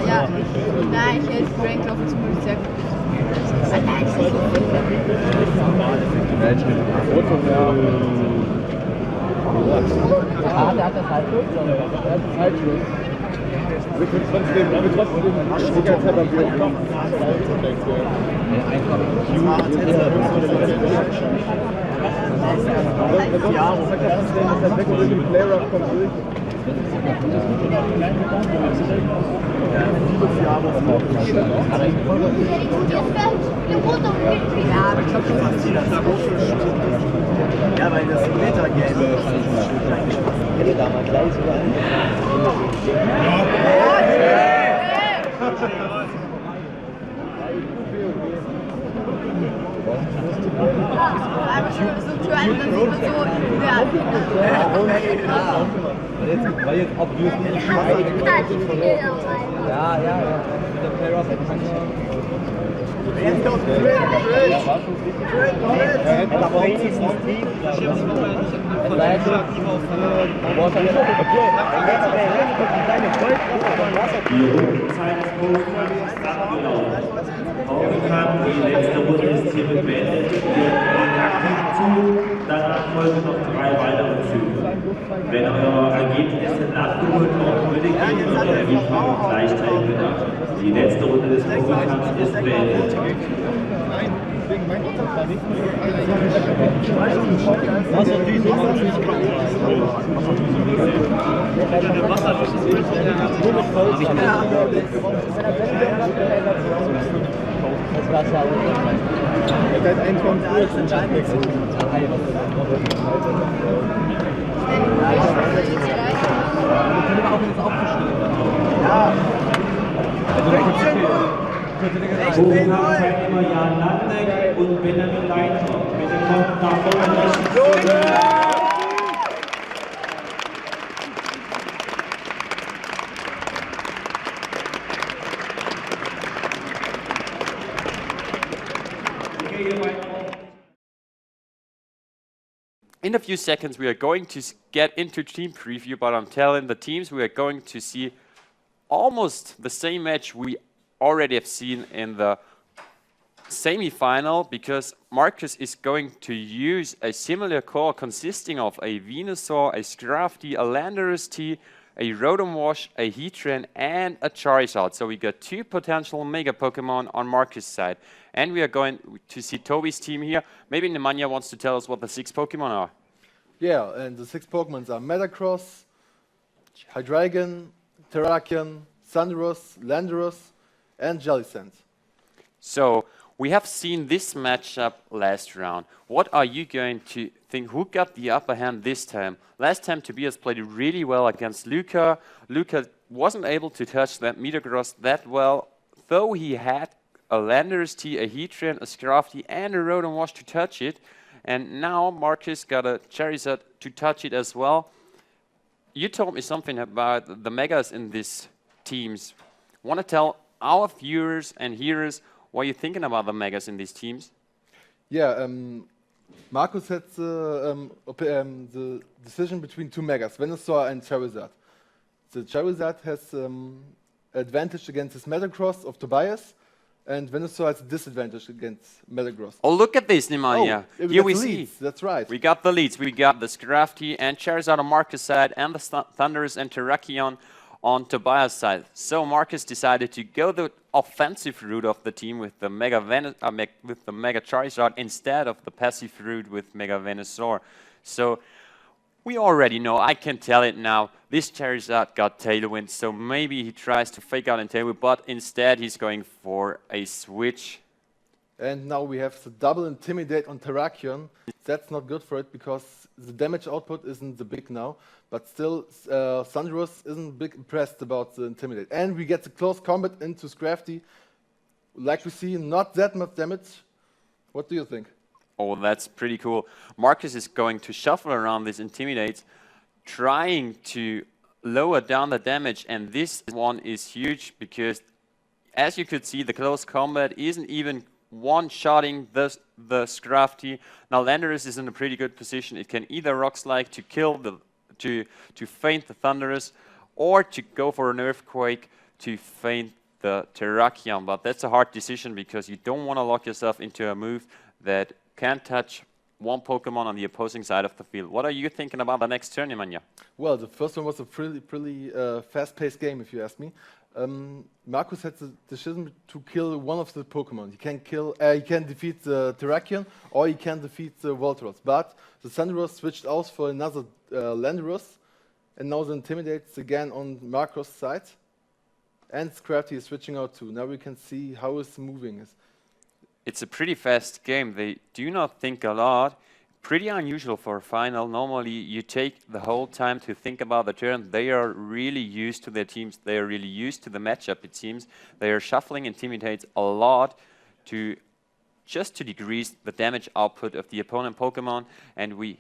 Ja. Nein, ich helfe Frank auf zum Sehr gut. Der hat das Halbschluss? Der hat das Halbschluss. Wir können trotzdem sicherheitshalber Ja, weil das Metagame hätte da mal gleich sogar Weil jetzt auch du nicht Ja. Der Player Jetzt kommt Die Rundenzeit des Pokémon ist abgelaufen. Pokémon, die letzte Runde ist hiermit beendet. Wir gehen aktiv zu, danach folgen noch 3 weitere Züge. Wenn eure Ergebnisse nachgeholt worden würdet, geben eure Gegner gleichzeitig bedacht. Die letzte Runde des Pokémons ist beendet. Pokémon-Teilnehmer Jan Landek und Benjamin Leiter. Bitte kommt nach vorne. In a few seconds we are going to get into team preview, but I'm telling the teams we are going to see almost the same match we already have seen in the semi-final, because Marcus is going to use a similar core consisting of a Venusaur, a Scrafty, a Landorus T, a Rotom Wash, a Heatran and a Charizard. So we got 2 potential Mega Pokemon on Marcus' side. And we are going to see Toby's team here. Maybe Nemanja wants to tell us what the 6 Pokemon are. Yeah, and the 6 Pokemon are Metagross, Hydreigon, Terrakion, Sandros, Landorus and Jellicent. So we have seen this matchup last round. What are you going to think? Who got the upper hand this time? Last time Tobias played really well against Luca. Luca wasn't able to touch that Metagross that well, though he had a Landorus T, a Heatran, a Scrafty and a Rotom Wash to touch it. And now Marcus got a Charizard to touch it as well. You told me something about the Megas in these teams. Want to tell our viewers and hearers what you're thinking about the Megas in these teams? Yeah, Marcus had the decision between 2 Megas, Venusaur and Charizard. The Charizard has advantage against his Metagross of Tobias, And Venusaur has a disadvantage against Metagross. Oh, look at this, Nemanja. Oh, Here we see. see. That's right. We got the leads. We got the Scrafty and Charizard on Marcus' side, and the Thundurus and Terrakion on Tobias' side. So Marcus decided to go the offensive route of the team with the Mega Charizard instead of the passive route with Mega Venusaur. So we already know, I can tell it now, this Charizard got Tailwind, so maybe he tries to fake out in Tailwind, but instead he's going for a switch. And now we have the double Intimidate on Terrakion. That's not good for it because the damage output isn't the big now, but still Thundurus isn't big impressed about the Intimidate. And we get the close combat into Scrafty. Like we see, not that much damage. What do you think? Oh, that's pretty cool. Marcus is going to shuffle around these Intimidates, trying to lower down the damage, and this one is huge because, as you could see, the close combat isn't even one-shotting the Scrafty. Now Landorus is in a pretty good position. It can either Rock Slide to kill to feint the Thundurus, or to go for an Earthquake to feint the Terrakion. But that's a hard decision because you don't want to lock yourself into a move that can't touch one Pokemon on the opposing side of the field. What are you thinking about the next turn, Nemanja? Well, the first one was a pretty fast-paced game, if you ask me. Marcus had the decision to kill one of the Pokemon. He can defeat the Terrakion, or he can defeat the Voltoross. But the Thundurus switched out for another Landorus, and now the Intimidate's again on Marcus' side. And Scrafty is switching out too. Now we can see how it's moving. It's a pretty fast game. They do not think a lot. Pretty unusual for a final. Normally, you take the whole time to think about the turn. They are really used to their teams. They are really used to the matchup, it seems. They are shuffling Intimidates a lot just to decrease the damage output of the opponent Pokemon. And we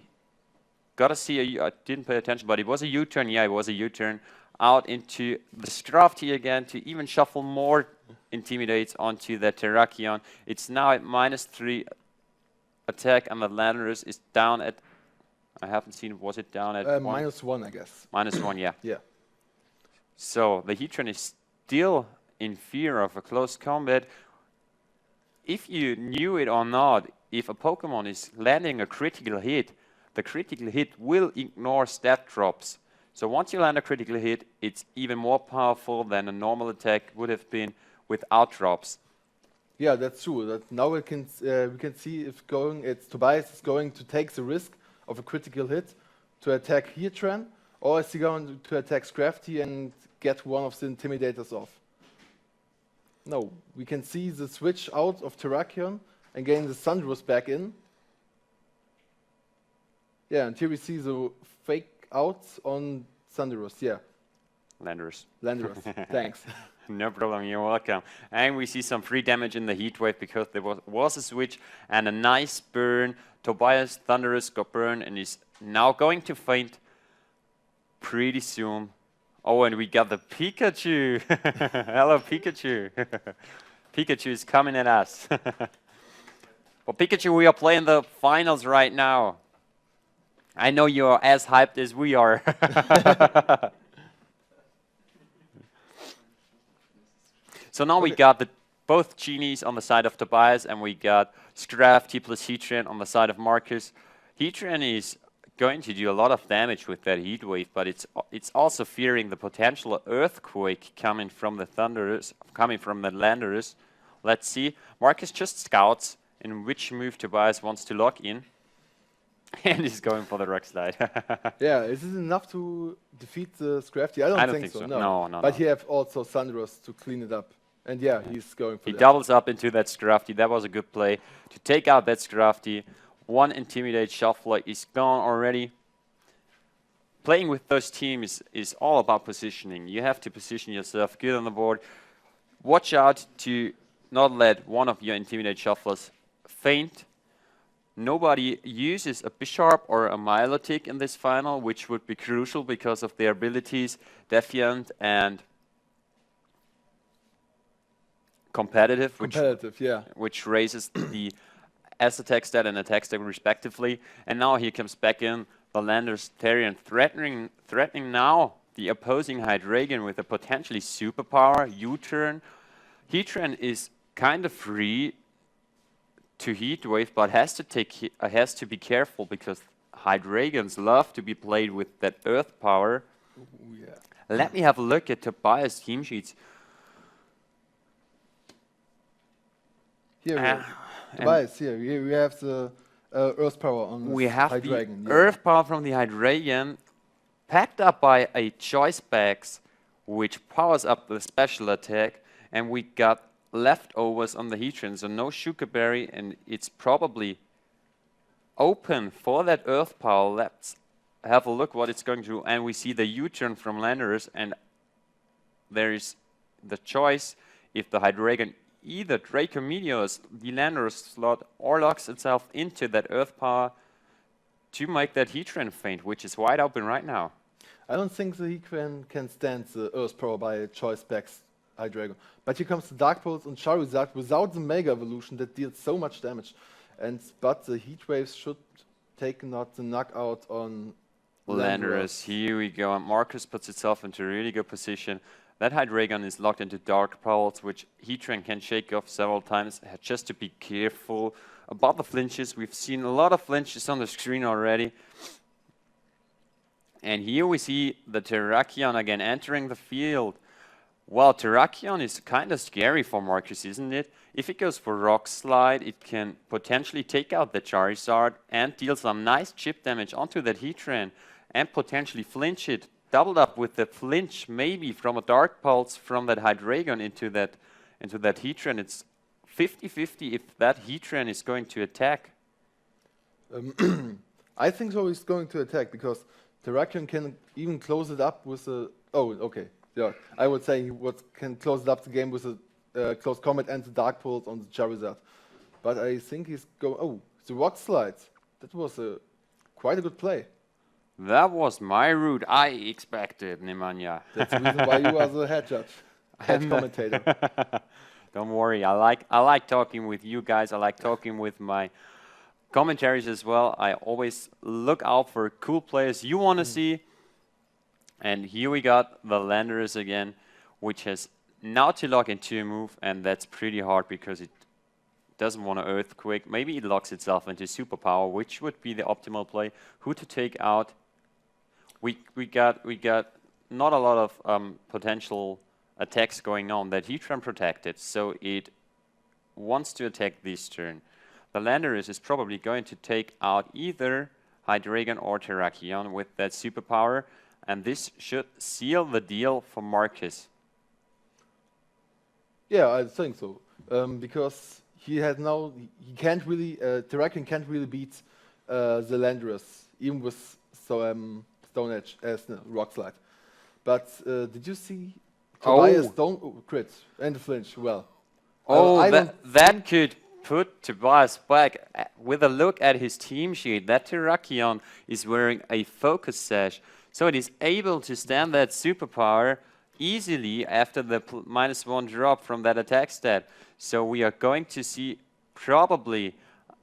gotta see, I didn't pay attention, but it was a U-turn. Yeah, it was a U-turn. Out into the Scrafty again to even shuffle more Intimidates onto the Terrakion. It's now at -3 attack, and the Landorus is down at, I haven't seen, was it down at -1, I guess. -1, yeah. Yeah. So the Heatran is still in fear of a close combat. If you knew it or not, if a Pokemon is landing a critical hit, the critical hit will ignore stat drops. So once you land a critical hit, it's even more powerful than a normal attack would have been without drops. Yeah, that's true. Now we can see if Tobias is going to take the risk of a critical hit to attack Heatran, or is he going to attack Scrafty and get one of the Intimidators off? No, we can see the switch out of Terrakion and getting the Thundurus back in. Yeah, and here we see the fake out on Thundurus, yeah. Landorus. Landorus, thanks. No problem, you're welcome. And we see some free damage in the Heat Wave because there was a switch and a nice burn. Tobias Thundurus got burned and is now going to feint pretty soon. Oh, and we got the Pikachu. Hello, Pikachu. Pikachu is coming at us. Well, Pikachu, we are playing the finals right now. I know you're as hyped as we are. So now we got both Genies on the side of Tobias, and we got Scrafty plus Heatran on the side of Marcus. Heatran is going to do a lot of damage with that Heat Wave, but it's also fearing the potential Earthquake coming from the Landorus. Let's see. Marcus just scouts in which move Tobias wants to lock in. And he's going for the Rock Slide. Yeah, is it enough to defeat the Scrafty? I don't think so. No. But he have also Thundurus to clean it up. And yeah, he's going for He doubles up into that Scrafty. That was a good play. To take out that Scrafty, one Intimidate Shuffler is gone already. Playing with those teams is all about positioning. You have to position yourself good on the board. Watch out to not let one of your Intimidate Shufflers feint. Nobody uses a Bisharp or a Milotic in this final, which would be crucial because of their abilities, Defiant and Competitive, which raises the S-attack stat and attack stat respectively. And now he comes back in, the Landorus Therian, threatening now the opposing Hydreigon with a potentially superpower U-turn. Heatran is kind of free to heat wave, but has to be careful because Hydreigons love to be played with that earth power. Ooh, yeah. Let me have a look at Tobias' team sheets. Here, Tobias, here we have the earth power on We have Hydreigon. the earth power from the Hydreigon packed up by a choice bags, which powers up the special attack, and we got leftovers on the Heatran, so no Sugar Berry, and it's probably open for that earth power. Let's have a look what it's going to do, and we see the U-turn from Landers, and there is the choice if the Hydreigon either Draco Meteors the Landers slot or locks itself into that earth power to make that Heatran faint, which is wide open right now. I don't think the Heatran can stand the earth power by a choice backs Hydreigon. But here comes the Dark Pulse and Charizard without the Mega Evolution that deals so much damage. But the Heat Waves should take not the knockout on Landorus. Here we go, and Marcus puts itself into a really good position. That Hydreigon is locked into Dark Pulse, which Heatran can shake off several times. Just to be careful about the flinches. We've seen a lot of flinches on the screen already. And here we see the Terrakion again entering the field. Well, Terrakion is kind of scary for Marcus, isn't it? If it goes for Rock Slide, it can potentially take out the Charizard and deal some nice chip damage onto that Heatran and potentially flinch it. Doubled up with the flinch maybe from a Dark Pulse from that Hydreigon into that Heatran. It's 50-50 if that Heatran is going to attack. I think so he's going to attack because Terrakion can even close it up with a... Oh, okay. Yeah, I would say he can close it up the game with a close combat and the Dark Pulse on the Charizard. But I think he's going... Oh, the Rock Slide. That was quite a good play. That was my route I expected, Nemanja. That's the reason why you are the head judge, head commentator. Don't worry, I like talking with you guys. I like talking with my commentaries as well. I always look out for cool players you want to see. And here we got the Landorus again, which has now to lock into a move, and that's pretty hard because it doesn't want to Earthquake. Maybe it locks itself into Superpower, which would be the optimal play. Who to take out? We got not a lot of potential attacks going on. That Heatran protected, so it wants to attack this turn. The Landorus is probably going to take out either Hydreigon or Terrakion with that Superpower, and this should seal the deal for Marcus. Yeah, I think so, because he can't really, Terrakion can't really beat the Landorus, even with Stone Edge as Rock Slide. But did you see Tobias crit and the flinch? Well, that could put Tobias back. With a look at his team sheet, that Terrakion is wearing a Focus Sash, so it is able to stand that Superpower easily after the -1 drop from that attack stat. So we are going to see probably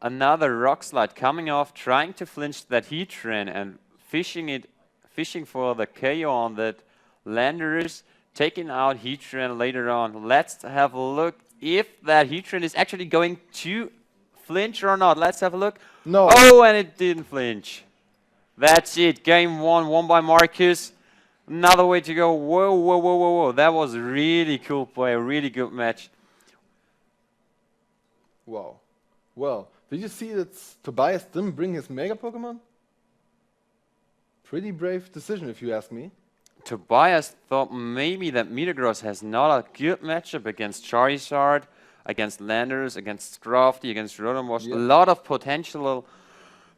another Rock Slide coming off, trying to flinch that Heatran and fishing for the KO on that Landorus, taking out Heatran later on. Let's have a look if that Heatran is actually going to flinch or not. Let's have a look. No. Oh, and it didn't flinch. That's it. Game 1 won by Marcus. Another way to go. Whoa, whoa, whoa, whoa, whoa. That was a really cool play, a really good match. Wow. Well, did you see that Tobias didn't bring his Mega Pokemon? Pretty brave decision, if you ask me. Tobias thought maybe that Metagross has not a good matchup against Charizard, against Landorus, against Scrafty, against Rotom. Yeah. A lot of potential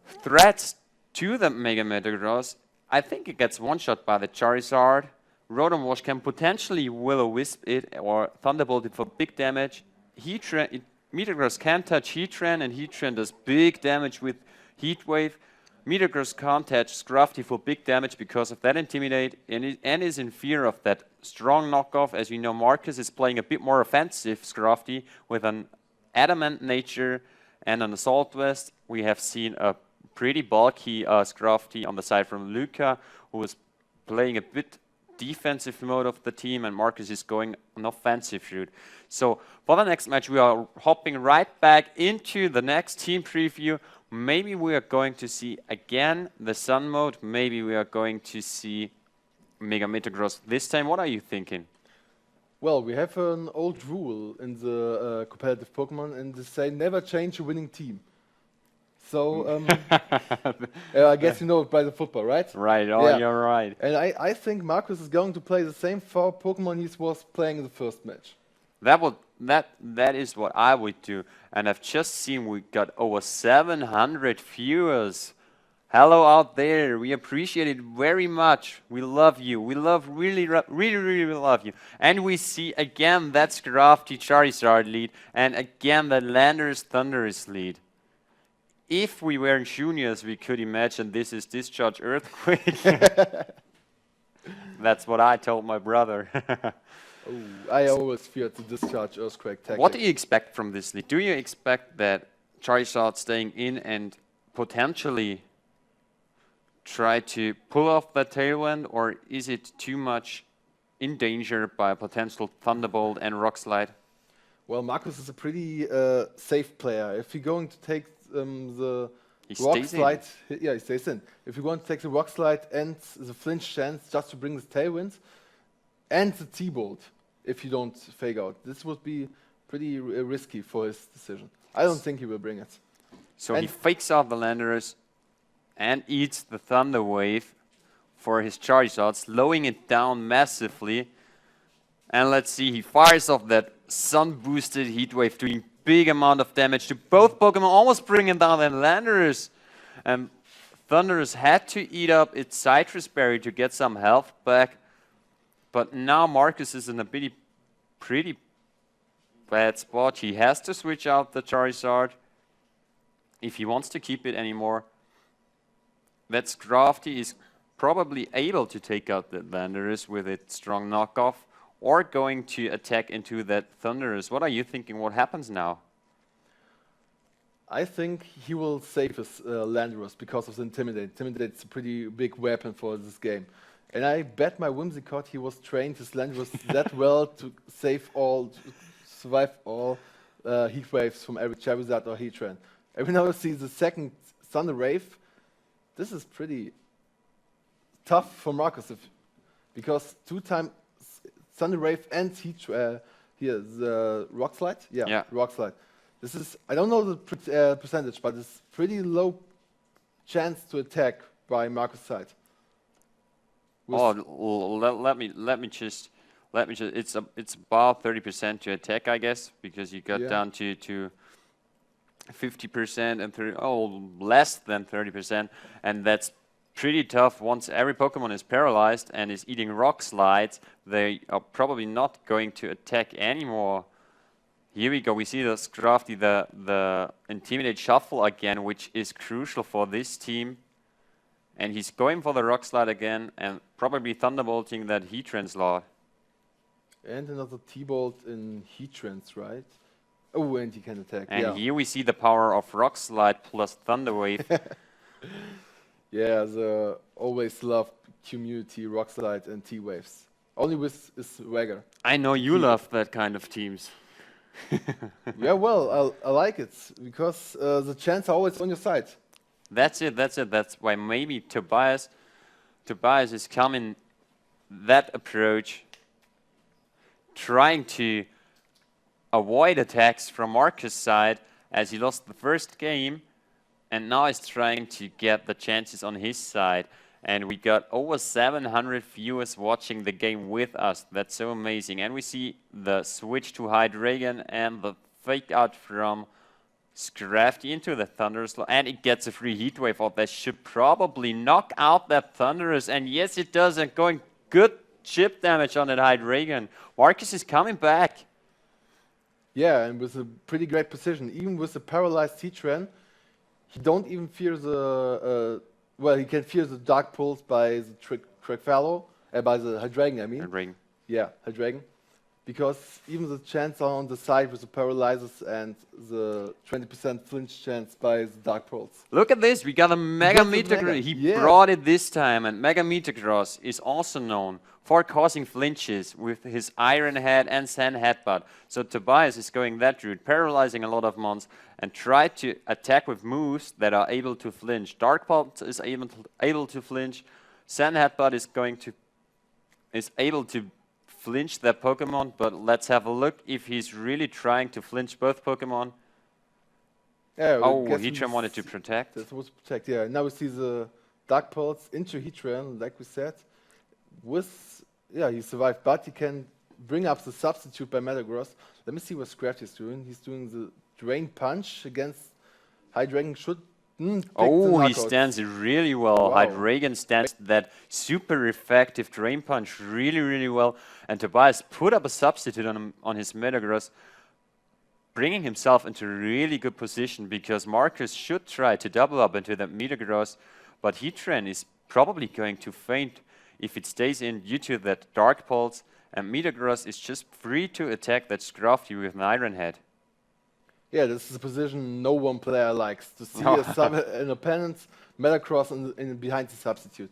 threats to the Mega Metagross. I think it gets one-shot by the Charizard. Rotom Wash can potentially Will-O-Wisp it or Thunderbolt it for big damage. Metagross can touch Heatran, and Heatran does big damage with Heat Wave. Metagross can't touch Scrafty for big damage because of that Intimidate and is in fear of that strong knockoff. As you know, Marcus is playing a bit more offensive Scrafty with an Adamant nature and an Assault Vest. We have seen a pretty bulky Scrafty on the side from Luca, who was playing a bit defensive mode of the team, and Marcus is going an offensive route. So for the next match, we are hopping right back into the next team preview. Maybe we are going to see again the Sun mode. Maybe we are going to see Mega Metagross this time. What are you thinking? Well, we have an old rule in the competitive Pokemon, and they say never change a winning team. So I guess you know it by the football, right? Right, oh, you're right. And I think Marcus is going to play the same 4 Pokemon he was playing in the first match. That is what I would do. And I've just seen we got over 700 viewers. Hello out there. We appreciate it very much. We love you. We really love you. And we see again that Scrafty Charizard lead, and again that Landorus Thundurus lead. If we were in juniors, we could imagine this is Discharge Earthquake. That's what I told my brother. I always feared the Discharge Earthquake tactic. What do you expect from this lead? Do you expect that Charizard staying in and potentially try to pull off that Tailwind, or is it too much in danger by a potential Thunderbolt and Rock Slide? Well, Marcus is a pretty safe player. If you're going to take the Rock Slide, he stays in. If you're going to take the Rock Slide and the Flinch chance just to bring the Tailwind, and the T-Bolt, if you don't fake out. This would be pretty risky for his decision. I don't think he will bring it. So he fakes out the Landorus and eats the Thunder Wave for his Charizard, slowing it down massively. And let's see, he fires off that sun-boosted Heat Wave, doing big amount of damage to both Pokemon, almost bringing down the Landorus. And Thundurus had to eat up its Citrus Berry to get some health back. But now Marcus is in a pretty bad spot. He has to switch out the Charizard if he wants to keep it anymore. That Scrafty is probably able to take out the Landorus with its strong knockoff, or going to attack into that Thundurus. What are you thinking? What happens now? I think he will save his Landorus because of the Intimidate. Intimidate is a pretty big weapon for this game. And I bet my Whimsicott he was trained his Landorus that well to survive all Heat Waves from every Charizard or Heatran. Every now and then see the second Thunder Wave. This is pretty tough for Marcus because 2 times Thunder Wave and here the Rock Slide. Yeah, Rock Slide. This is, I don't know the percentage, but it's pretty low chance to attack by Marcus' side. Let me just. It's about 30% to attack, I guess, because you got down to 50% and less than 30%, and that's pretty tough. Once every Pokemon is paralyzed and is eating Rock Slides, they are probably not going to attack anymore. Here we go. We see the Scrafty, the Intimidate Shuffle again, which is crucial for this team. And he's going for the Rock Slide again and probably Thunderbolting that Heatran slot. And another T-Bolt in Heatrans, right? Oh, and he can attack. And here we see the power of Rock Slide plus Thunder Wave. Yeah, the always loved community Rock Slide and T-Waves. Only with is Wagger. I know you love that kind of teams. Yeah, well, I like it because the chance are always on your side. That's it. That's why maybe Tobias is coming that approach, trying to avoid attacks from Marcus' side as he lost the first game, and now is trying to get the chances on his side. And we got over 700 viewers watching the game with us. That's so amazing. And we see the switch to Hydreigon and the fake out from Scrafty into the Thunderous, and it gets a free Heat Wave off. That should probably knock out that Thunderous, and yes it does, and going good chip damage on that Hydreigon. Marcus is coming back. Yeah, and with a pretty great precision. Even with the paralyzed Heatran, he don't even fear the well, he can fear the Dark Pulse by the Trickfallow, by the Hydreigon, I mean. Hydreigon. Yeah, Hydreigon. because even the chance are on the side with the paralyzers and the 20% flinch chance by the Dark Pearls. Look at this, we got a Mega Metagross. He brought it this time, and Mega Metagross is also known for causing flinches with his Iron Head and Sand Headbutt. So Tobias is going that route, paralyzing a lot of mons, and try to attack with moves that are able to flinch. Dark Pulse is able to flinch. Sand Headbutt is able to flinch that Pokemon, but let's have a look if he's really trying to flinch both Pokemon. Yeah, oh, Heatran wanted to protect. That was protect, yeah. Now we see the Dark Pulse into Heatran, like we said. He survived, but he can bring up the substitute by Metagross. Let me see what Scratch is doing. He's doing the Drain Punch against Hydreigon. He stands it really well. Wow. Hydreigon stands that super effective Drain Punch really well. And Tobias put up a substitute on his Metagross, bringing himself into a really good position because Marcus should try to double up into that Metagross, but Heatran is probably going to faint if it stays in due to that Dark Pulse, and Metagross is just free to attack that Scrafty with an Iron Head. Yeah, this is a position no one player likes, to see an opponent's Metagross in behind the substitute.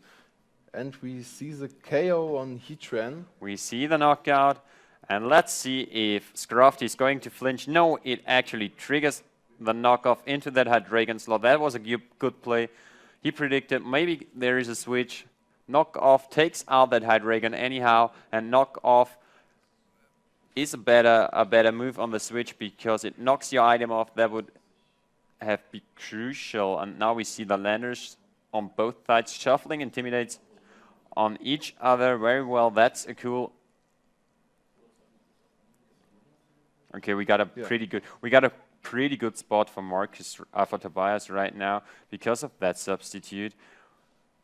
And we see the KO on Heatran. We see the knockout, and let's see if Scrafty is going to flinch. No, it actually triggers the knockoff into that Hydreigon slot. That was a good play. He predicted maybe there is a switch. Knockoff takes out that Hydreigon anyhow, and knockoff is a better move on the switch because it knocks your item off. That would have been crucial. And now we see the landers on both sides shuffling, intimidates on each other very well. That's a cool. Okay, we got a pretty good spot for Marcus for Tobias right now because of that substitute.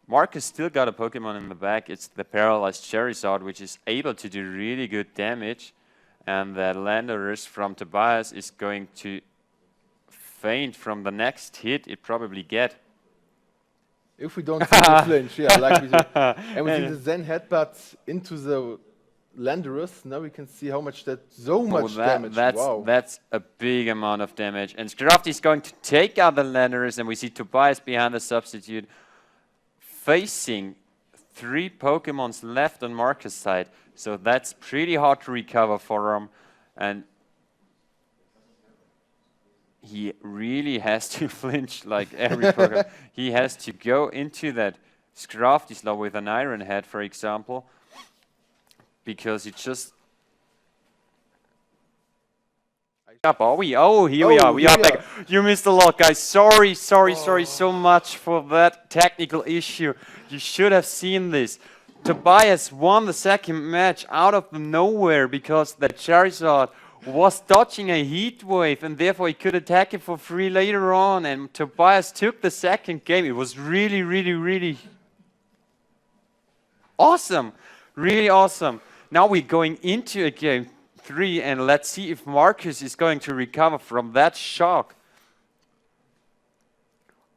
Marcus still got a Pokemon in the back. It's the paralyzed Charizard, which is able to do really good damage. And that Landorus from Tobias is going to faint from the next hit it probably get. If we don't see the flinch, yeah, like we do. And we see the Zen Headbutt into the Landorus. Now we can see how much damage. That's a big amount of damage. And Scrafty is going to take out the Landorus, and we see Tobias behind the substitute, facing 3 Pokemons left on Marcus' side. So that's pretty hard to recover for him. And he really has to flinch like every Pokemon. He has to go into that Scrafty slot with an Iron Head, for example, because it just... Oh, here we are. We are back. You missed a lot, guys. Sorry so much for that technical issue. You should have seen this. Tobias won the second match out of nowhere because the Charizard was dodging a heat wave and therefore he could attack it for free later on. And Tobias took the second game. It was really awesome. Really awesome. Now we're going into a game 3, and let's see if Marcus is going to recover from that shock.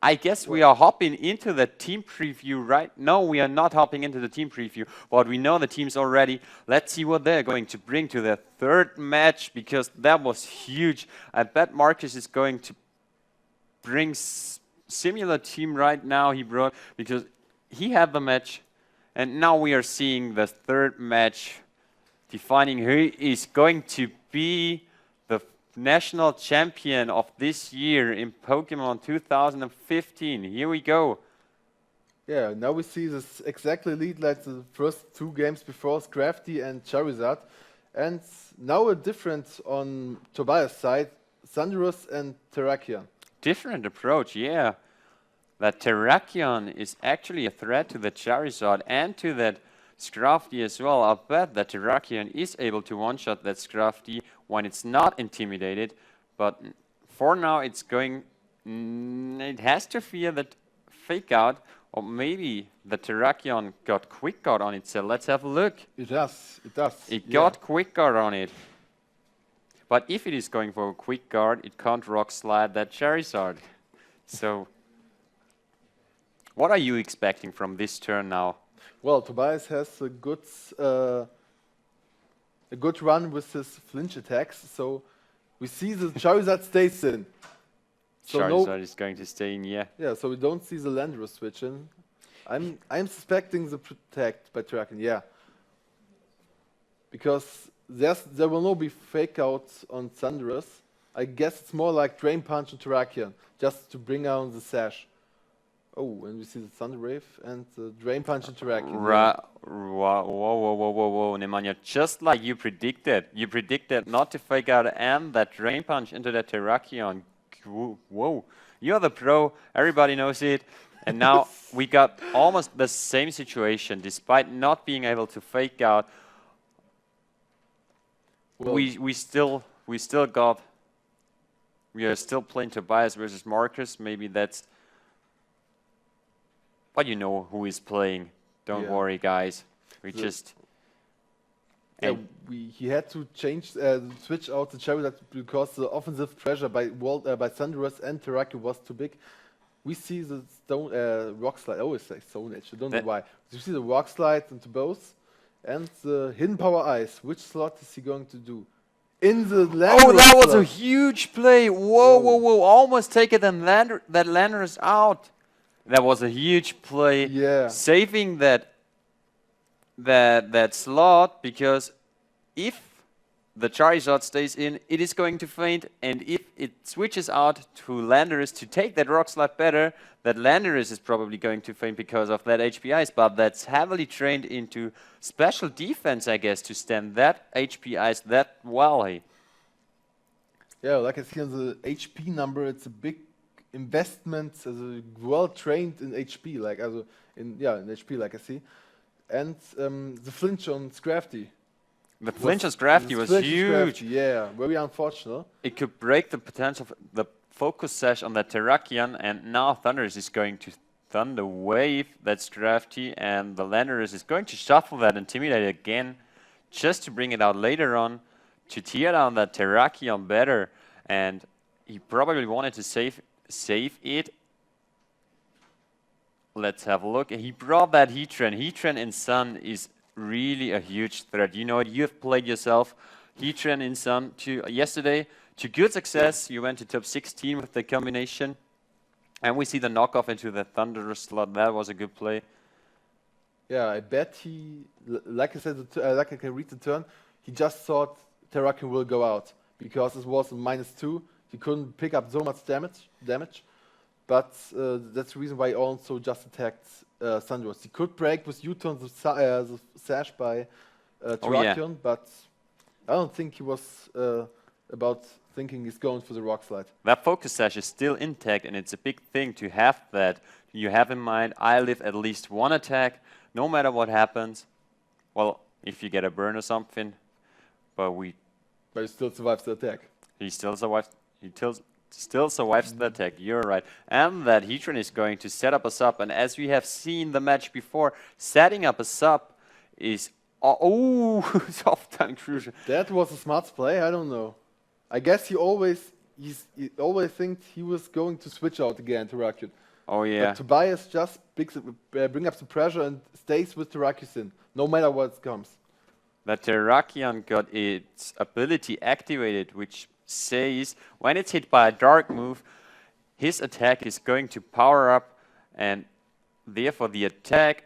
I guess we are hopping into the team preview, right? No, we are not hopping into the team preview, but we know the teams already. Let's see what they're going to bring to their third match, because that was huge. I bet Marcus is going to bring similar team right now he brought, because he had the match, and now we are seeing the third match, defining who is going to be the national champion of this year in Pokemon 2015. Here we go. Yeah, now we see this exactly lead like the first 2 games before, Scrafty and Charizard. And now a difference on Tobias' side, Thundurus and Terrakion. Different approach, yeah. That Terrakion is actually a threat to the Charizard and to that Scrafty as well. I bet that Terrakion is able to one-shot that Scrafty when it's not intimidated, but for now it's going... it has to fear that Fake Out, or maybe the Terrakion got Quick Guard on it, so let's have a look. It does. It got Quick Guard on it. But if it is going for a Quick Guard, it can't Rock Slide that Charizard. So, what are you expecting from this turn now? Well, Tobias has a good a good run with his flinch attacks. So we see the Charizard stays in. So Charizard is going to stay in, yeah. Yeah, so we don't see the Landorus switch in. I'm suspecting the protect by Terrakion, yeah. Because there will not be fake outs on Thunderous. I guess it's more like Drain Punch and Terrakion, just to bring down the Sash. Oh, and we see the Thunder Wave and the Drain Punch and Terrakion. Whoa, Nemanja, just like you predicted. You predicted not to fake out and that Drain Punch into that Terrakion. Whoa, you're the pro, everybody knows it. And now we got almost the same situation, despite not being able to fake out. Well, we are still playing Tobias versus Marcus. Maybe that's, but you know who is playing. Don't worry, guys. We just. He had to switch out the Charizard because the offensive pressure by Thunderous and Terrakion was too big. We see the Rock Slide. I always say Stone Edge. I don't know why. You see the Rock Slide into both, and the Hidden Power Ice. Which slot is he going to do? In the Landorus. Oh, that was a huge play! Whoa! Almost taken that Landorus out. That was a huge play. Yeah. Saving that slot, because if the Charizard stays in, it is going to faint, and if it switches out to Landorus to take that Rock Slide better, that Landorus is probably going to faint because of that HP Ice, but that's heavily trained into special defense, I guess, to stand that HP Ice that well. Yeah, like I see on the HP number, it's a big investment, as a well trained in HP, like in HP, like I see, and the flinch on Scrafty. The flinch on Scrafty was huge. Yeah, very unfortunate. It could break the potential of the focus sash on that Terrakion, and now Thunderous is going to Thunder Wave that Scrafty, and the Landorus is going to shuffle that Intimidate again, just to bring it out later on, to tear down that Terrakion better, and he probably wanted to save it. Let's have a look. He brought that Heatran. Heatran in Sun is really a huge threat. You know it. You have played yourself Heatran in Sun yesterday to good success. You went to top 16 with the combination, and we see the knockoff into the Thunderous slot. That was a good play. Yeah, I bet he, like I said, like I can read the turn, he just thought Terrakion will go out because it was a -2. He couldn't pick up so much damage. But that's the reason why he also just attacked Thunderous. He could break with U-turn the sash by Terrakion, but I don't think he was about thinking he's going for the Rock Slide. That focus sash is still intact, and it's a big thing to have that. You have in mind, I live at least one attack, no matter what happens. Well, if you get a burn or something, but he still survives the attack. He still survives. Still survives the attack, you're right. And that Heatran is going to set up a sub, and as we have seen the match before, setting up a sub is soft time crucial. That was a smart play, I don't know. I guess he always thinks he was going to switch out again to Terrakion. Oh yeah. But Tobias just bring up the pressure and stays with Terrakion, no matter what comes. That Terrakion got its ability activated, which says when it's hit by a dark move, his attack is going to power up, and therefore the attack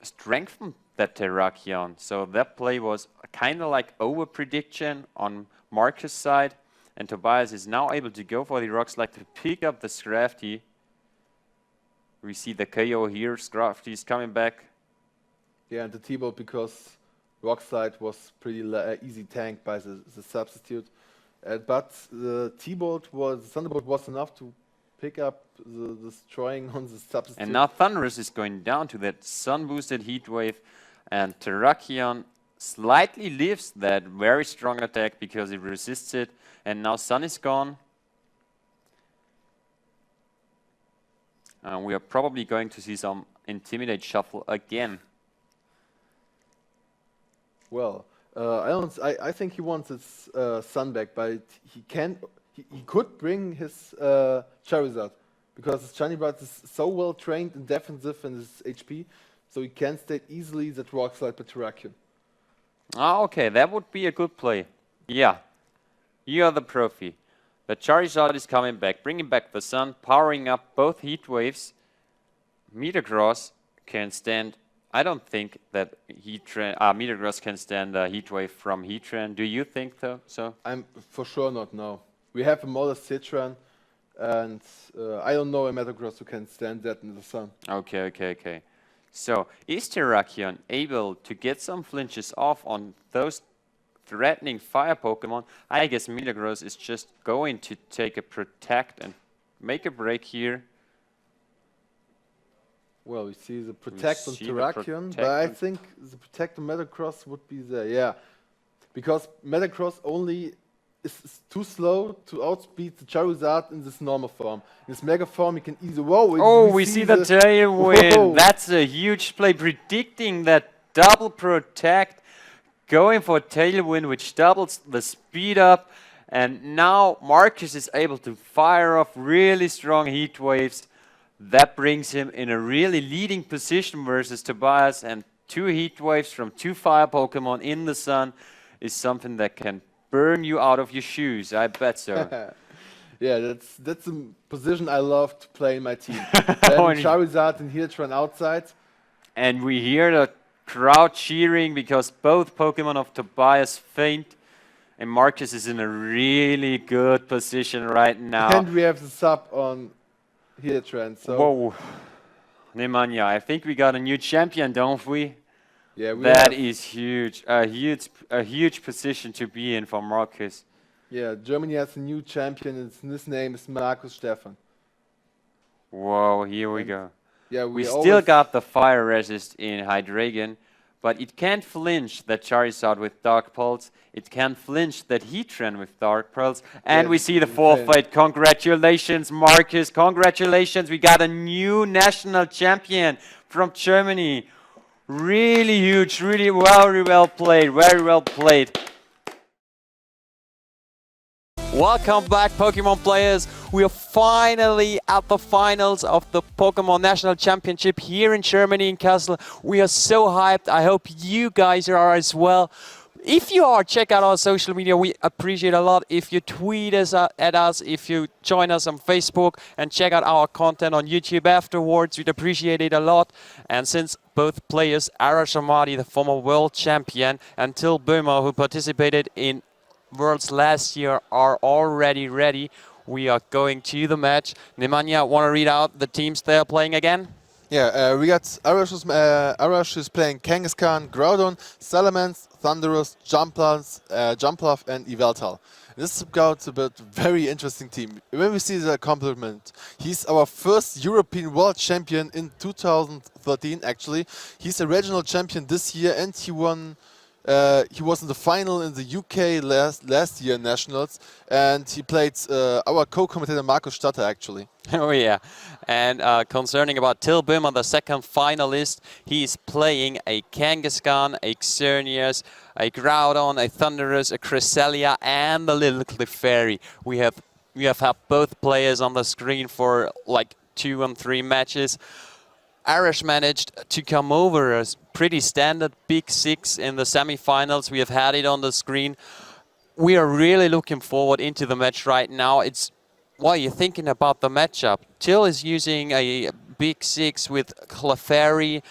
strengthened that Terrakion. So that play was kind of like over prediction on Marcus' side, and Tobias is now able to go for the Rock Slide to pick up the Scrafty. We see the KO here. Scrafty is coming back. Yeah, and the T-Bolt, because Rock Slide was pretty easy tanked by the substitute. But the Thunderbolt was enough to pick up the destroying on the substitute. And now Thunderous is going down to that sun-boosted Heat Wave, and Terrakion slightly lives that very strong attack because it resists it, and now Sun is gone. We are probably going to see some Intimidate shuffle again. Well, I think he wants his Sun back, but he could bring his Charizard, because his Charizard is so well trained in defensive and his HP, so he can state easily that Rock Slide by Terrakion. Ah, okay, that would be a good play. Yeah, you are the profi. The Charizard is coming back, bringing back the sun, powering up both heat waves. Metagross can stand. I don't think that Metagross can stand a heat wave from Heatran. Do you think so? I'm for sure not. No, we have a modest Citron, and I don't know a Metagross who can stand that in the sun. Okay. So is Terrakion able to get some flinches off on those threatening fire Pokemon? I guess Metagross is just going to take a protect and make a break here. Well, we see the protect on Terrakion, but I think the protect on Metagross would be there, yeah. Because Metagross only is too slow to outspeed the Charizard in this normal form. In this Mega form, he can easily... Whoa! Oh, we see the tailwind. Whoa. That's a huge play, predicting that double protect, going for tailwind, which doubles the speed up. And now Marcus is able to fire off really strong heat waves. That brings him in a really leading position versus Tobias, and 2 heat waves from 2 fire Pokemon in the sun is something that can burn you out of your shoes. I bet so. Yeah, that's a position I love to play in my team. Charizard and Heatran outside. And we hear the crowd cheering because both Pokemon of Tobias faint, and Marcus is in a really good position right now. And we have the sub on Heatran, so... Whoa. Nemanja, I think we got a new champion, don't we? Yeah, that is huge. A huge position to be in for Marcus. Yeah, Germany has a new champion, and his name is Markus Stefan. Whoa, here we go. Yeah, we still got the fire resist in Hydreigon, but it can't flinch that Charizard with Dark Pulse. It can't flinch that Heatran with Dark Pulse. And we see the forfeit. Congratulations, Marcus. Congratulations. We got a new national champion from Germany. Really huge, really well played, very well played. Welcome back, Pokemon players. We are finally at the finals of the Pokemon National Championship here in Germany, in Kassel. We are so hyped. I hope you guys are as well. If you are, check out our social media. We appreciate a lot if you tweet us at us, if you join us on Facebook, and check out our content on YouTube afterwards. We'd appreciate it a lot. And since both players, Arash Ahmadi, the former world champion, and Till Böhmer, who participated in Worlds last year, are already ready, we are going to the match. Nemanja, want to read out the teams they are playing again? Yeah, we got Arash is playing Kangaskhan, Groudon, Salamence, Thundurus, Jumpluff, and Yveltal. This is about a very interesting team. When we see the accomplishment, he's our first European World Champion in 2013. Actually, he's a regional champion this year, and he won. He was in the final in the UK last year Nationals, and he played our co-commentator Markus Statter actually. Oh yeah, and concerning about Till Böhmer, the second finalist, he's playing a Kangaskhan, a Xerneas, a Groudon, a Thundurus, a Cresselia, and a little Clefairy. We have had both players on the screen for like 2 and 3 matches. Arash managed to come over as pretty standard Big 6 in the semi-finals. We have had it on the screen. We are really looking forward into the match right now. What are you thinking about the matchup? Till is using a Big 6 with Clefairy,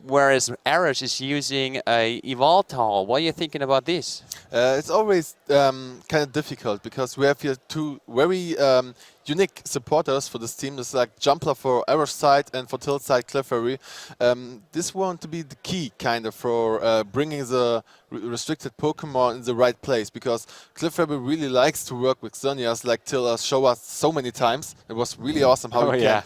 whereas Arash is using a Yveltal. What are you thinking about this? It's always kind of difficult because we have here 2 very unique supporters for this team. It's like Jumpler for Arash side and for Till's side Clefairy. This want to be the key kind of for bringing the restricted Pokemon in the right place, because Clefairy really likes to work with Xerneas, like Till has shown us so many times. It was really awesome how he can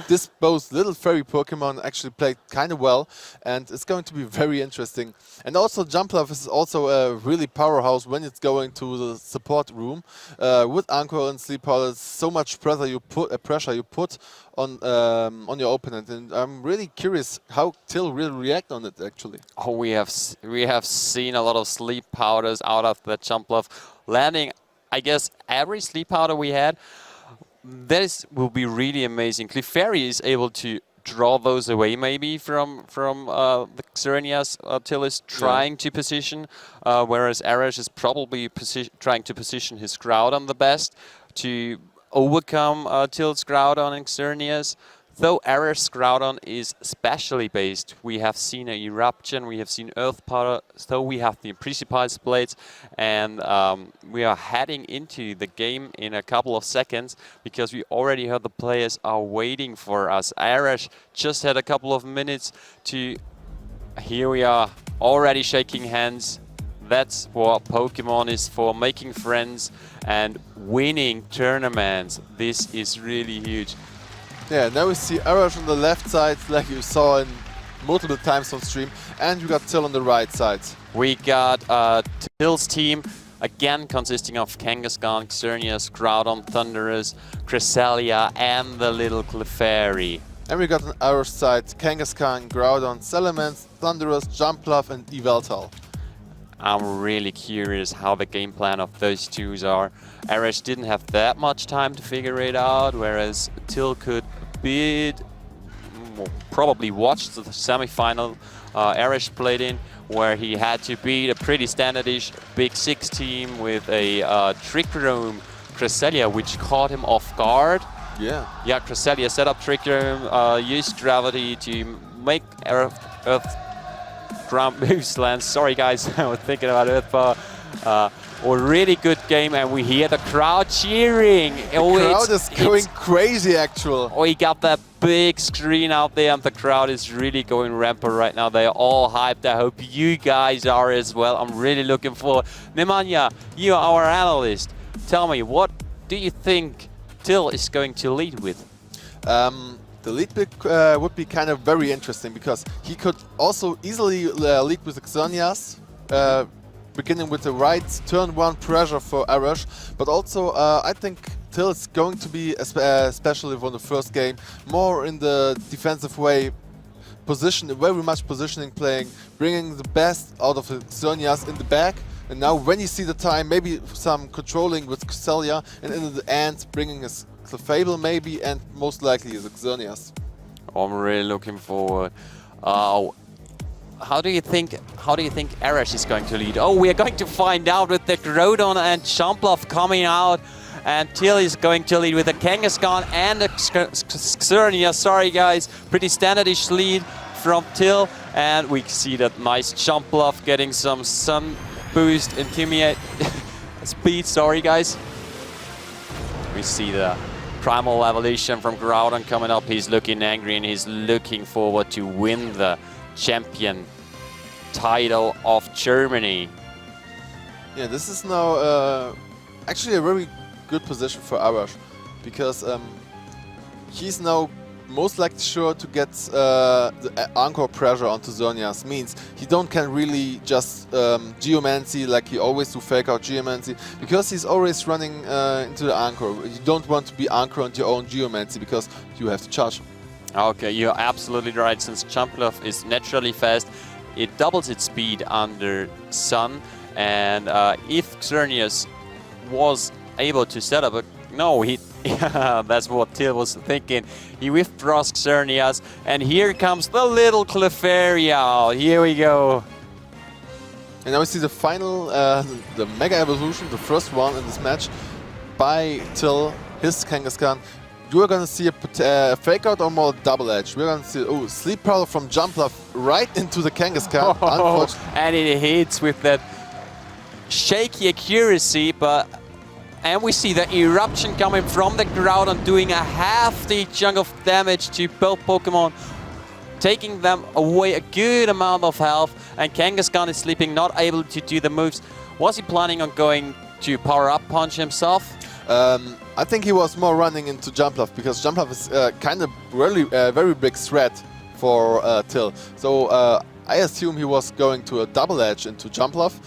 dispose little fairy Pokemon actually played kind of well, and it's going to be very interesting. And also Jumpluff is also a really powerhouse when it's going to the support room. With Anchor and Sleep Powder, so much pressure you put on your opponent, and I'm really curious how Till will react on it actually. Oh, we have seen a lot of sleep powders out of the Jumpluff landing. I guess every sleep powder we had. This will be really amazing. Clefairy is able to draw those away maybe from the Xerneas Till is trying to position, whereas Arash is probably trying to position his Groudon the best to overcome Till's Groudon and Xerneas. Though Arash's Groudon is specially based, we have seen an Eruption, we have seen Earth Power, so we have the Precipice Blades, and we are heading into the game in a couple of seconds because we already heard the players are waiting for us. Arash just had a couple of minutes to... Here we are, already shaking hands. That's what Pokemon is for, making friends and winning tournaments. This is really huge. Yeah, now we see Arash on the left side, like you saw in multiple times on stream, and you got Till on the right side. We got Till's team, again consisting of Kangaskhan, Xerneas, Groudon, Thundurus, Cresselia, and the little Clefairy. And we got on our side Kangaskhan, Groudon, Salamence, Thundurus, Jumpluff, and Yveltal. I'm really curious how the game plan of those twos are. Arash didn't have that much time to figure it out, whereas Till could probably watch the semi-final Arash played in, where he had to beat a pretty standardish Big Six team with a Trick Room Cresselia, which caught him off guard. Yeah. Yeah, Cresselia set up Trick Room, used gravity to make Earth ground moves land. Sorry guys, I was thinking about Earth Power. A really good game, and we hear the crowd cheering. The crowd is going crazy, actual. Oh, he got that big screen out there, and the crowd is really going rampant right now. They are all hyped. I hope you guys are as well. I'm really looking forward. Nemanja, you are our analyst. Tell me, what do you think Till is going to lead with? The lead pick would be kind of very interesting because he could also easily lead with Xerneas, beginning with the right turn 1 pressure for Arash, but also I think Till is going to be, especially for the first game, more in the defensive way, very much positioning playing, bringing the best out of Xerneas in the back, and now when you see the time, maybe some controlling with Cresselia, and in the end bringing his Clefable maybe, and most likely his Xerneas. I'm really looking forward. How do you think Arash is going to lead? Oh, we are going to find out with the Groudon and Jumpluff coming out, and Till is going to lead with a Kangaskhan and a Xerneas. Sorry guys, pretty standardish lead from Till, and we see that nice Jumpluff getting some Sun Boost, Intimidate speed. Sorry guys. We see the Primal Evolution from Groudon coming up. He's looking angry and he's looking forward to win the champion title of Germany. Yeah, this is now actually a very good position for Arash, because he's now most likely sure to get the Encore pressure onto Xerneas. Means he can really just Geomancy like he always do, fake out Geomancy, because he's always running into the Encore. You don't want to be Encore on your own Geomancy because you have to charge him. Okay, you're absolutely right. Since Jumpluff is naturally fast, it doubles its speed under Sun, and if Xerneas was able to set up a... No, that's what Till was thinking. He withdraws Xerneas, and here comes the little Clefairy out. Here we go. And now we see the final, the Mega Evolution, the first one in this match by Till, his Kangaskhan. You are going to see a fake out or more double edge. We're going to see Sleep Powder from Jumpluff right into the Kangaskhan. Oh, and it hits with that shaky accuracy, and we see the Eruption coming from the Groudon, doing a hefty chunk of damage to both Pokemon, taking them away a good amount of health, and Kangaskhan is sleeping, not able to do the moves. Was he planning on going to Power Up Punch himself? I think he was more running into Jumpluff, because Jumpluff is kind of really very big threat for Till. So I assume he was going to a double edge into Jumpluff,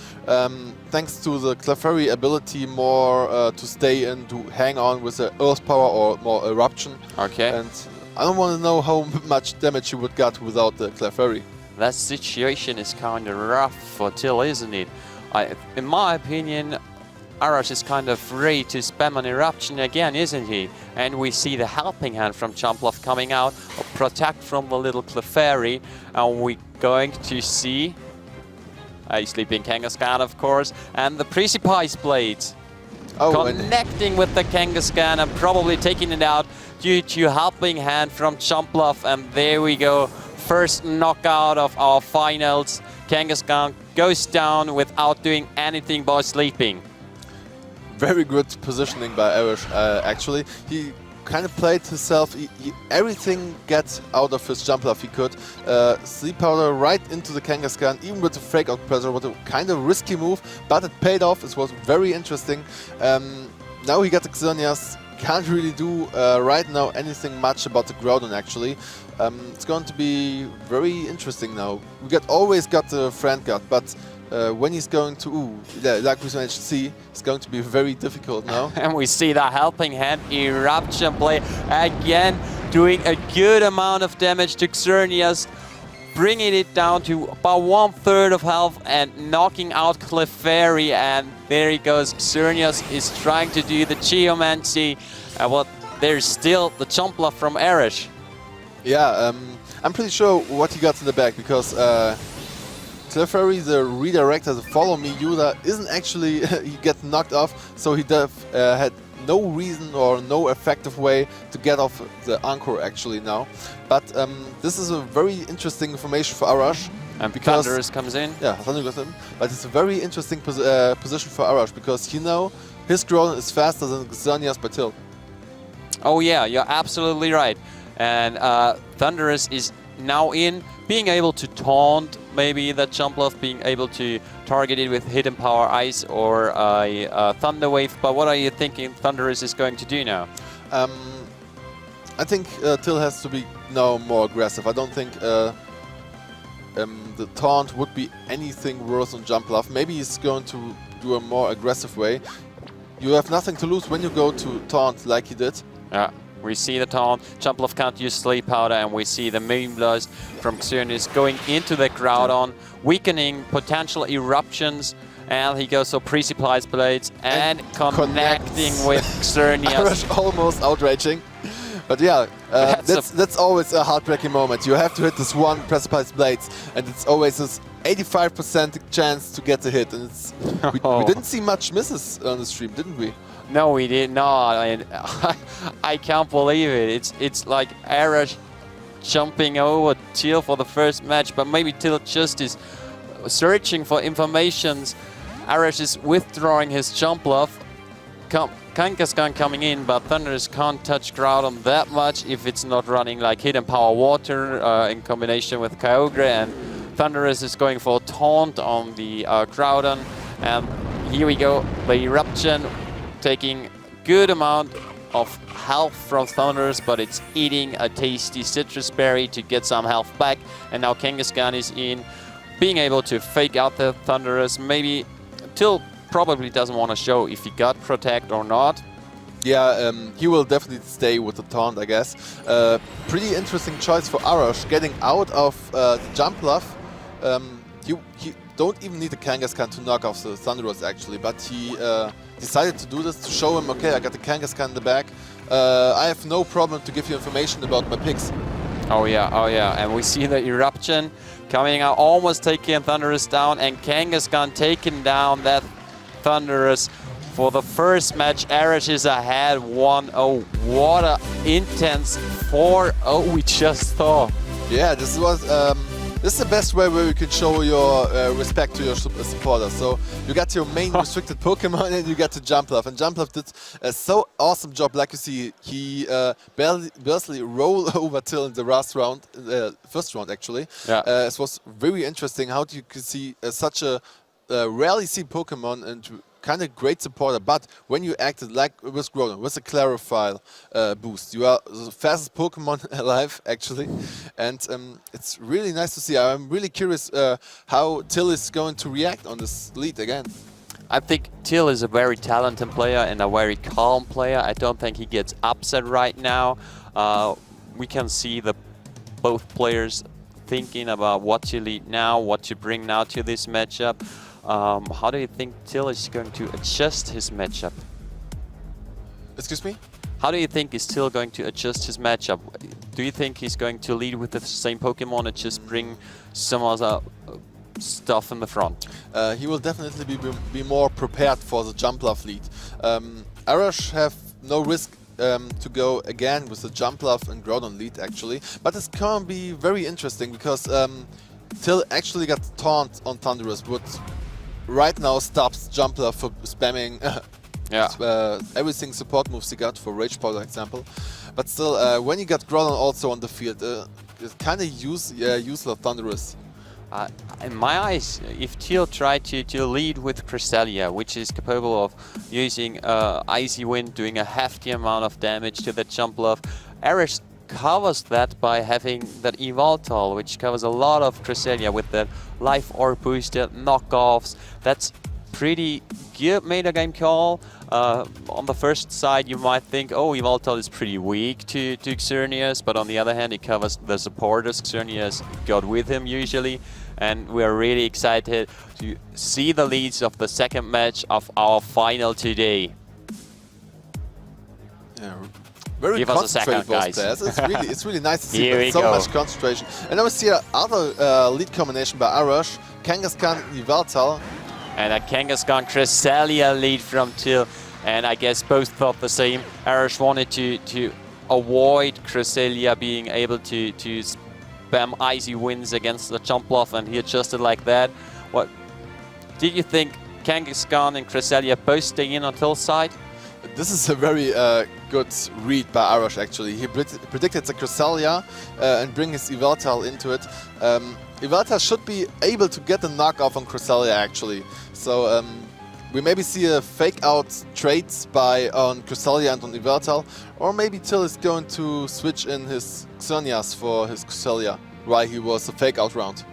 thanks to the Clefairy ability more to stay and to hang on with the Earth Power or more Eruption. Okay. And I don't want to know how much damage he would get without the Clefairy. That situation is kind of rough for Till, isn't it? In my opinion, Arash is kind of free to spam an Eruption again, isn't he? And we see the helping hand from Jumpluff coming out, a protect from the little Clefairy, and we going to see a sleeping Kangaskhan, of course, and the Precipice blades connecting with the Kangaskhan and probably taking it out due to helping hand from Jumpluff. And there we go, first knockout of our finals. Kangaskhan goes down without doing anything but sleeping. Very good positioning by Erish, actually. He kind of played himself, everything gets out of his Jumpluff he could. Sleep Powder right into the Kangaskhan, even with the Freakout Pressure, what a kind of risky move, but it paid off. It was very interesting. Now he got the Xerneas, can't really do right now anything much about the Groudon actually. It's going to be very interesting now. We always got the Friend Guard, but when he's going to, like we managed to see, it's going to be very difficult now. And we see the helping hand Eruption play again, doing a good amount of damage to Xerneas, bringing it down to about 1/3 of health and knocking out Clefairy. And there he goes, Xerneas is trying to do the Geomancy, but there's still the Jumpluff from Erish. Yeah, I'm pretty sure what he got in the back, because Clefairy, the redirector, the follow me user, isn't actually, he get knocked off, so he had no reason or no effective way to get off the Encore actually now. But this is a very interesting information for Arash. And because Thundurus comes in. Yeah, Thundurus comes in. But it's a very interesting position for Arash, because his Groudon is faster than Xerneas by Till. Oh yeah, you're absolutely right. And Thundurus is now in, being able to taunt maybe that Jumpluff, being able to target it with Hidden Power Ice or a Thunder Wave. But what are you thinking Thundurus is going to do now? I think Till has to be now more aggressive. I don't think the taunt would be anything worse on Jumpluff. Maybe he's going to do a more aggressive way. You have nothing to lose when you go to taunt like he did. Yeah. We see the taunt, Jumpluff can't use Sleep Powder, and we see the Moonblast from Xerneas going into the Groudon, weakening potential eruptions, and he goes for Precipice Blades and connecting with Xerneas. Almost outraging. But yeah, that's always a heartbreaking moment. You have to hit this one Precipice Blades, and it's always this 85% chance to get the hit. And it's, we didn't see much misses on the stream, didn't we? No, we did not. I can't believe it. It's like Arash jumping over Till for the first match, but maybe Till just is searching for informations. Arash is withdrawing his Jumpluff. Kangaskhan coming in, but Thundurus can't touch Groudon that much if it's not running like Hidden Power Water in combination with Kyogre, and Thundurus is going for a taunt on the Groudon. And here we go, the Eruption, taking good amount of health from Thundurus, but it's eating a tasty citrus berry to get some health back. And now Kangaskhan is in, being able to fake out the Thundurus. Maybe Till probably doesn't want to show if he got Protect or not. Yeah, he will definitely stay with the taunt, I guess. Pretty interesting choice for Arash, getting out of the Jumpluff. You don't even need the Kangaskhan to knock off the Thundurus actually, but he decided to do this to show him, okay, I got the Kangaskhan in the back. I have no problem to give you information about my picks. Oh yeah, and we see the Eruption coming out, almost taking Thundurus down, and Kangaskhan taking down that Thundurus. For the first match, Arash is ahead 1-0. What an intense 4-0 we just saw. Yeah, this is the best way where you can show your respect to your supporters. So you got your main restricted Pokemon and you got the Jumpluff. And Jumpluff did a so awesome job. Like you see, he barely rolled over Till in the last round, first round actually. Yeah. It was very interesting how you could see such a rarely seen Pokemon and kind of great supporter, but when you acted like with Groudon, with a Clarify boost, you are the fastest Pokemon alive, actually, and it's really nice to see. I'm really curious how Till is going to react on this lead again. I think Till is a very talented player and a very calm player. I don't think he gets upset right now. We can see both players thinking about what to lead now, what to bring now to this matchup. How do you think Till is going to adjust his matchup? Excuse me? How do you think is Till going to adjust his matchup? do you think he's going to lead with the same Pokemon and just bring some other stuff in the front? He will definitely be more prepared for the Jumpluff lead. Arash have no risk to go again with the Jumpluff and Groudon lead actually, but it's gonna be very interesting because Till actually got taunt on Thunderous, but right now stops Jumpluff for spamming everything support moves he got for Rage Powder, for example. But still, when you got Groudon also on the field, it's kind of useless Thunderous. In my eyes, if Teal tried to lead with Cresselia, which is capable of using Icy Wind, doing a hefty amount of damage to the Jumpluff, Arash covers that by having that Yveltal, which covers a lot of Cresselia with that Life Orb boosted knockoffs. That's pretty good metagame call. On the first side, you might think, oh, Yveltal is pretty weak to Xerneas, but on the other hand, he covers the supporters Xerneas got with him usually. And we're really excited to see the leads of the second match of our final today. Yeah, very Give us a second, guys. It's really nice to see so much concentration. And now we see another lead combination by Arash, Kangaskhan, Yveltal. And a Kangaskhan Cresselia lead from Till. And I guess both thought the same. Arash wanted to avoid Cresselia being able to spam Icy Winds against the Jumpluff, and he adjusted like that. What did you think? Kangaskhan and Cresselia both stay in on Till's side? This is a very good read by Arash actually. He predicted the Cresselia and bring his Yveltal into it. Yveltal should be able to get the knockoff on Cresselia actually. So we maybe see a fake out trades on Cresselia and on Yveltal, or maybe Till is going to switch in his Xerneas for his Cresselia, while he was a fake out round.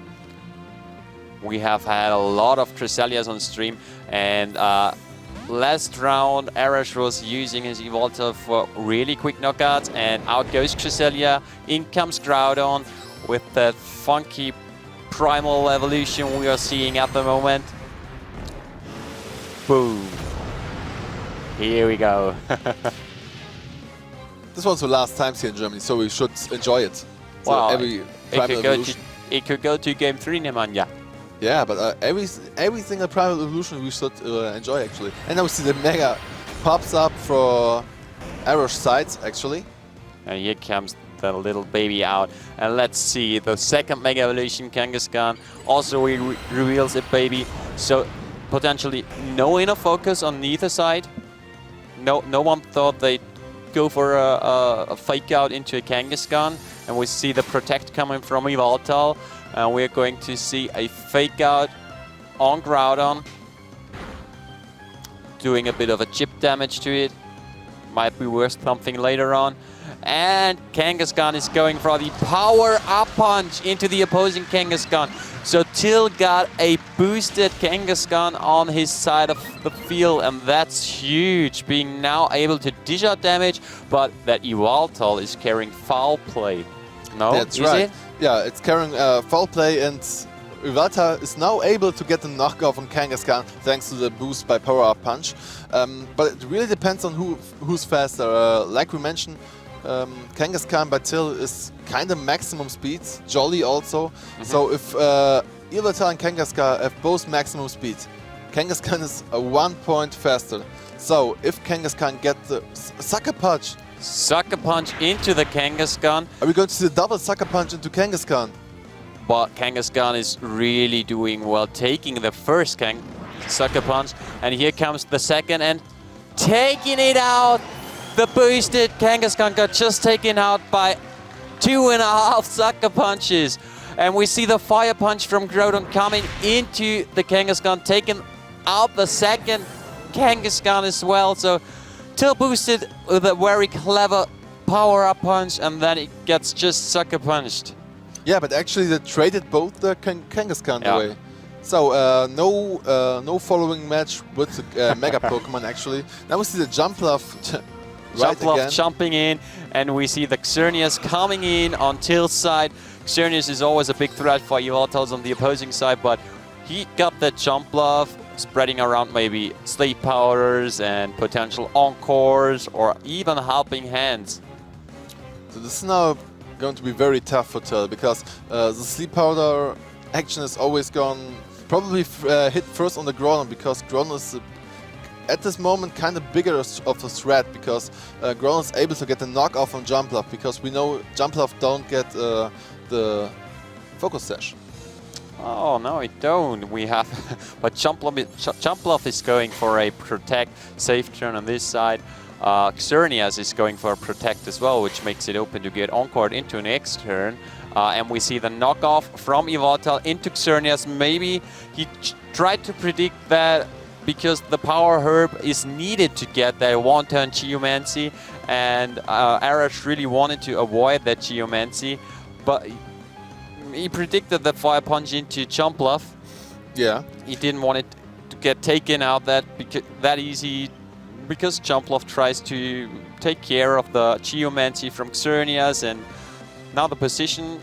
We have had a lot of Cresselias on stream, and last round Arash was using his Yveltal for really quick knockouts, and out goes Cresselia, in comes Groudon with that funky primal evolution we are seeing at the moment. Boom. Here we go. This was the last time here in Germany, so we should enjoy it. So well, it could go to game 3, Nemanja. Yeah, but every single primal evolution we should enjoy actually. And now we see the Mega pops up for Arash sides actually. And here comes the little baby out. And let's see the second Mega Evolution, Kangaskhan. Also reveals a baby. So potentially no inner focus on neither side. No one thought they'd go for a fake out into a Kangaskhan. And we see the protect coming from Yveltal. And we're going to see a fake out on Groudon. Doing a bit of a chip damage to it. Might be worth something later on. And Kangaskhan is going for the power up punch into the opposing Kangaskhan. So Till got a boosted Kangaskhan on his side of the field, and that's huge, being now able to dish out damage, but that Yveltal is carrying foul play. No, that's right. It? Yeah, it's carrying foul play, and Yveltal is now able to get the knockoff on Kangaskhan thanks to the boost by power up punch. But it really depends on who's faster. Like we mentioned, Kangaskhan by Till is kind of maximum speed, Jolly also. So if Yveltal and Kangaskhan have both maximum speed, Kangaskhan is 1 point faster. So if Kangaskhan gets the Sucker Punch. Sucker Punch into the Kangaskhan. Are we going to see the double Sucker Punch into Kangaskhan? But Kangaskhan is really doing well, taking the first Sucker Punch. And here comes the second and taking it out. The boosted Kangaskhan got just taken out by 2.5 Sucker Punches. And we see the Fire Punch from Groudon coming into the Kangaskhan, taking out the second Kangaskhan as well. So Till boosted with a very clever power-up punch, and then it gets just Sucker Punched. Yeah, but actually they traded both the Kangaskhan away. So no following match with the Mega Pokemon actually. Now we see the Jumpluff Jumpluff jumping in, and we see the Xerneas coming in on Till's side. Xerneas is always a big threat for Yveltal on the opposing side, but he got the Jumpluff, spreading around maybe sleep powders and potential encores or even helping hands. So this is now going to be very tough for Till because the sleep powder action is always gone. Probably hit first on the Groudon because Groudon is at this moment kind of bigger of a threat because Groudon is able to get the knockoff on Jumpluff because we know Jumpluff don't get the focus sash. Oh no, it don't. We have, but Jumpluff is going for a protect, safe turn on this side. Xerneas is going for a protect as well, which makes it open to get Encore into next turn. And we see the knockoff from Yveltal into Xerneas. Maybe he tried to predict that because the Power Herb is needed to get that one-turn Geomancy, and Arash really wanted to avoid that Geomancy, but he predicted the Fire Punch into Jumpluff. Yeah. He didn't want it to get taken out that easy because Jumpluff tries to take care of the Geomancy from Xerneas, and now the position.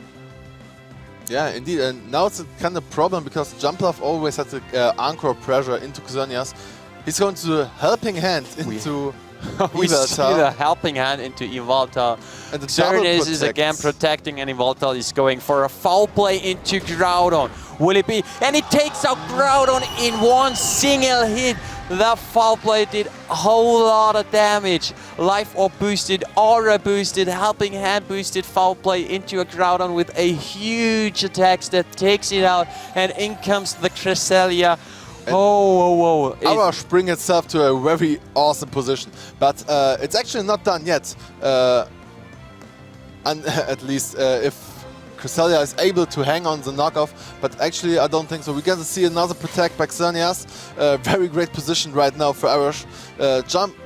Yeah, indeed, and now it's a kind of problem because Jumpluff always has the Encore pressure into Xerneas. He's going to the helping hand into we see the helping hand into Yveltal. And the Xerneas is again protecting, and Yveltal is going for a foul play into Groudon. Will it be? And it takes out Groudon in one single hit. That foul play did a whole lot of damage. Life Orb boosted, Aura boosted, helping hand boosted foul play into a Groudon with a huge attack that takes it out, and in comes the Cresselia. Oh. Arash brings itself to a very awesome position, but it's actually not done yet. And at least if Cresselia is able to hang on the knockoff, but actually I don't think so. We're going to see another protect by Xerneas. Very great position right now for Arash.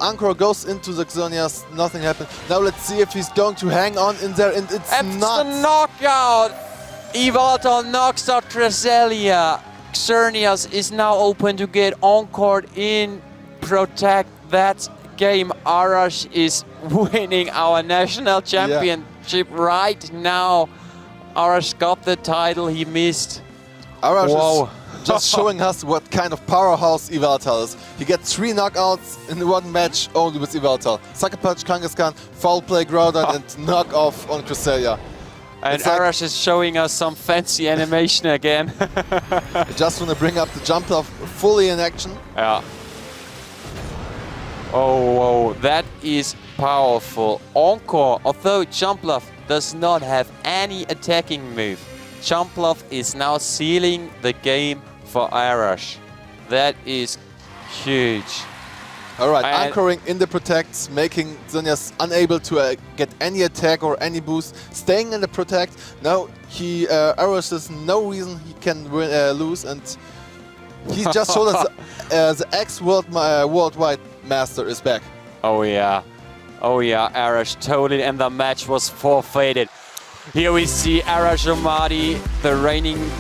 Encore goes into the Xerneas, nothing happened. Now let's see if he's going to hang on in there, and it's not. The knockout! Yveltal knocks out Cresselia. Xerneas is now open to get Encore in protect. That game. Arash is winning our national championship right now. Arash got the title he missed. Arash is just showing us what kind of powerhouse Yveltal is. He gets 3 knockouts in one match only with Yveltal. Sucker Punch, Kangaskhan, foul play Groudon, and knock off on Cresselia. And Arash is showing us some fancy animation again. I just want to bring up the Jumpluff fully in action. Yeah. Oh, that is powerful. Encore, although Jumpluff does not have any attacking move, Jumpluff is now sealing the game for Arash. That is huge. Alright, anchoring in the protects, making Xerneas unable to get any attack or any boost. Staying in the protect. Now Arash has no reason he can lose, and he just showed us the ex-worldwide master is back. Oh yeah, Arash totally, and the match was forfeited. Here we see Arash Omadi, the reigning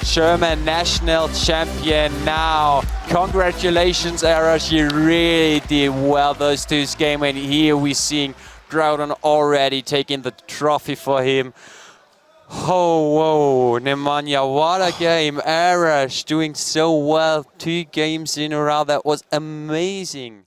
German national champion now. Congratulations, Arash, you really did well those 2 games, and here we're seeing Groudon already taking the trophy for him. Oh, whoa, Nemanja, what a game. Arash doing so well, 2 games in a row, that was amazing.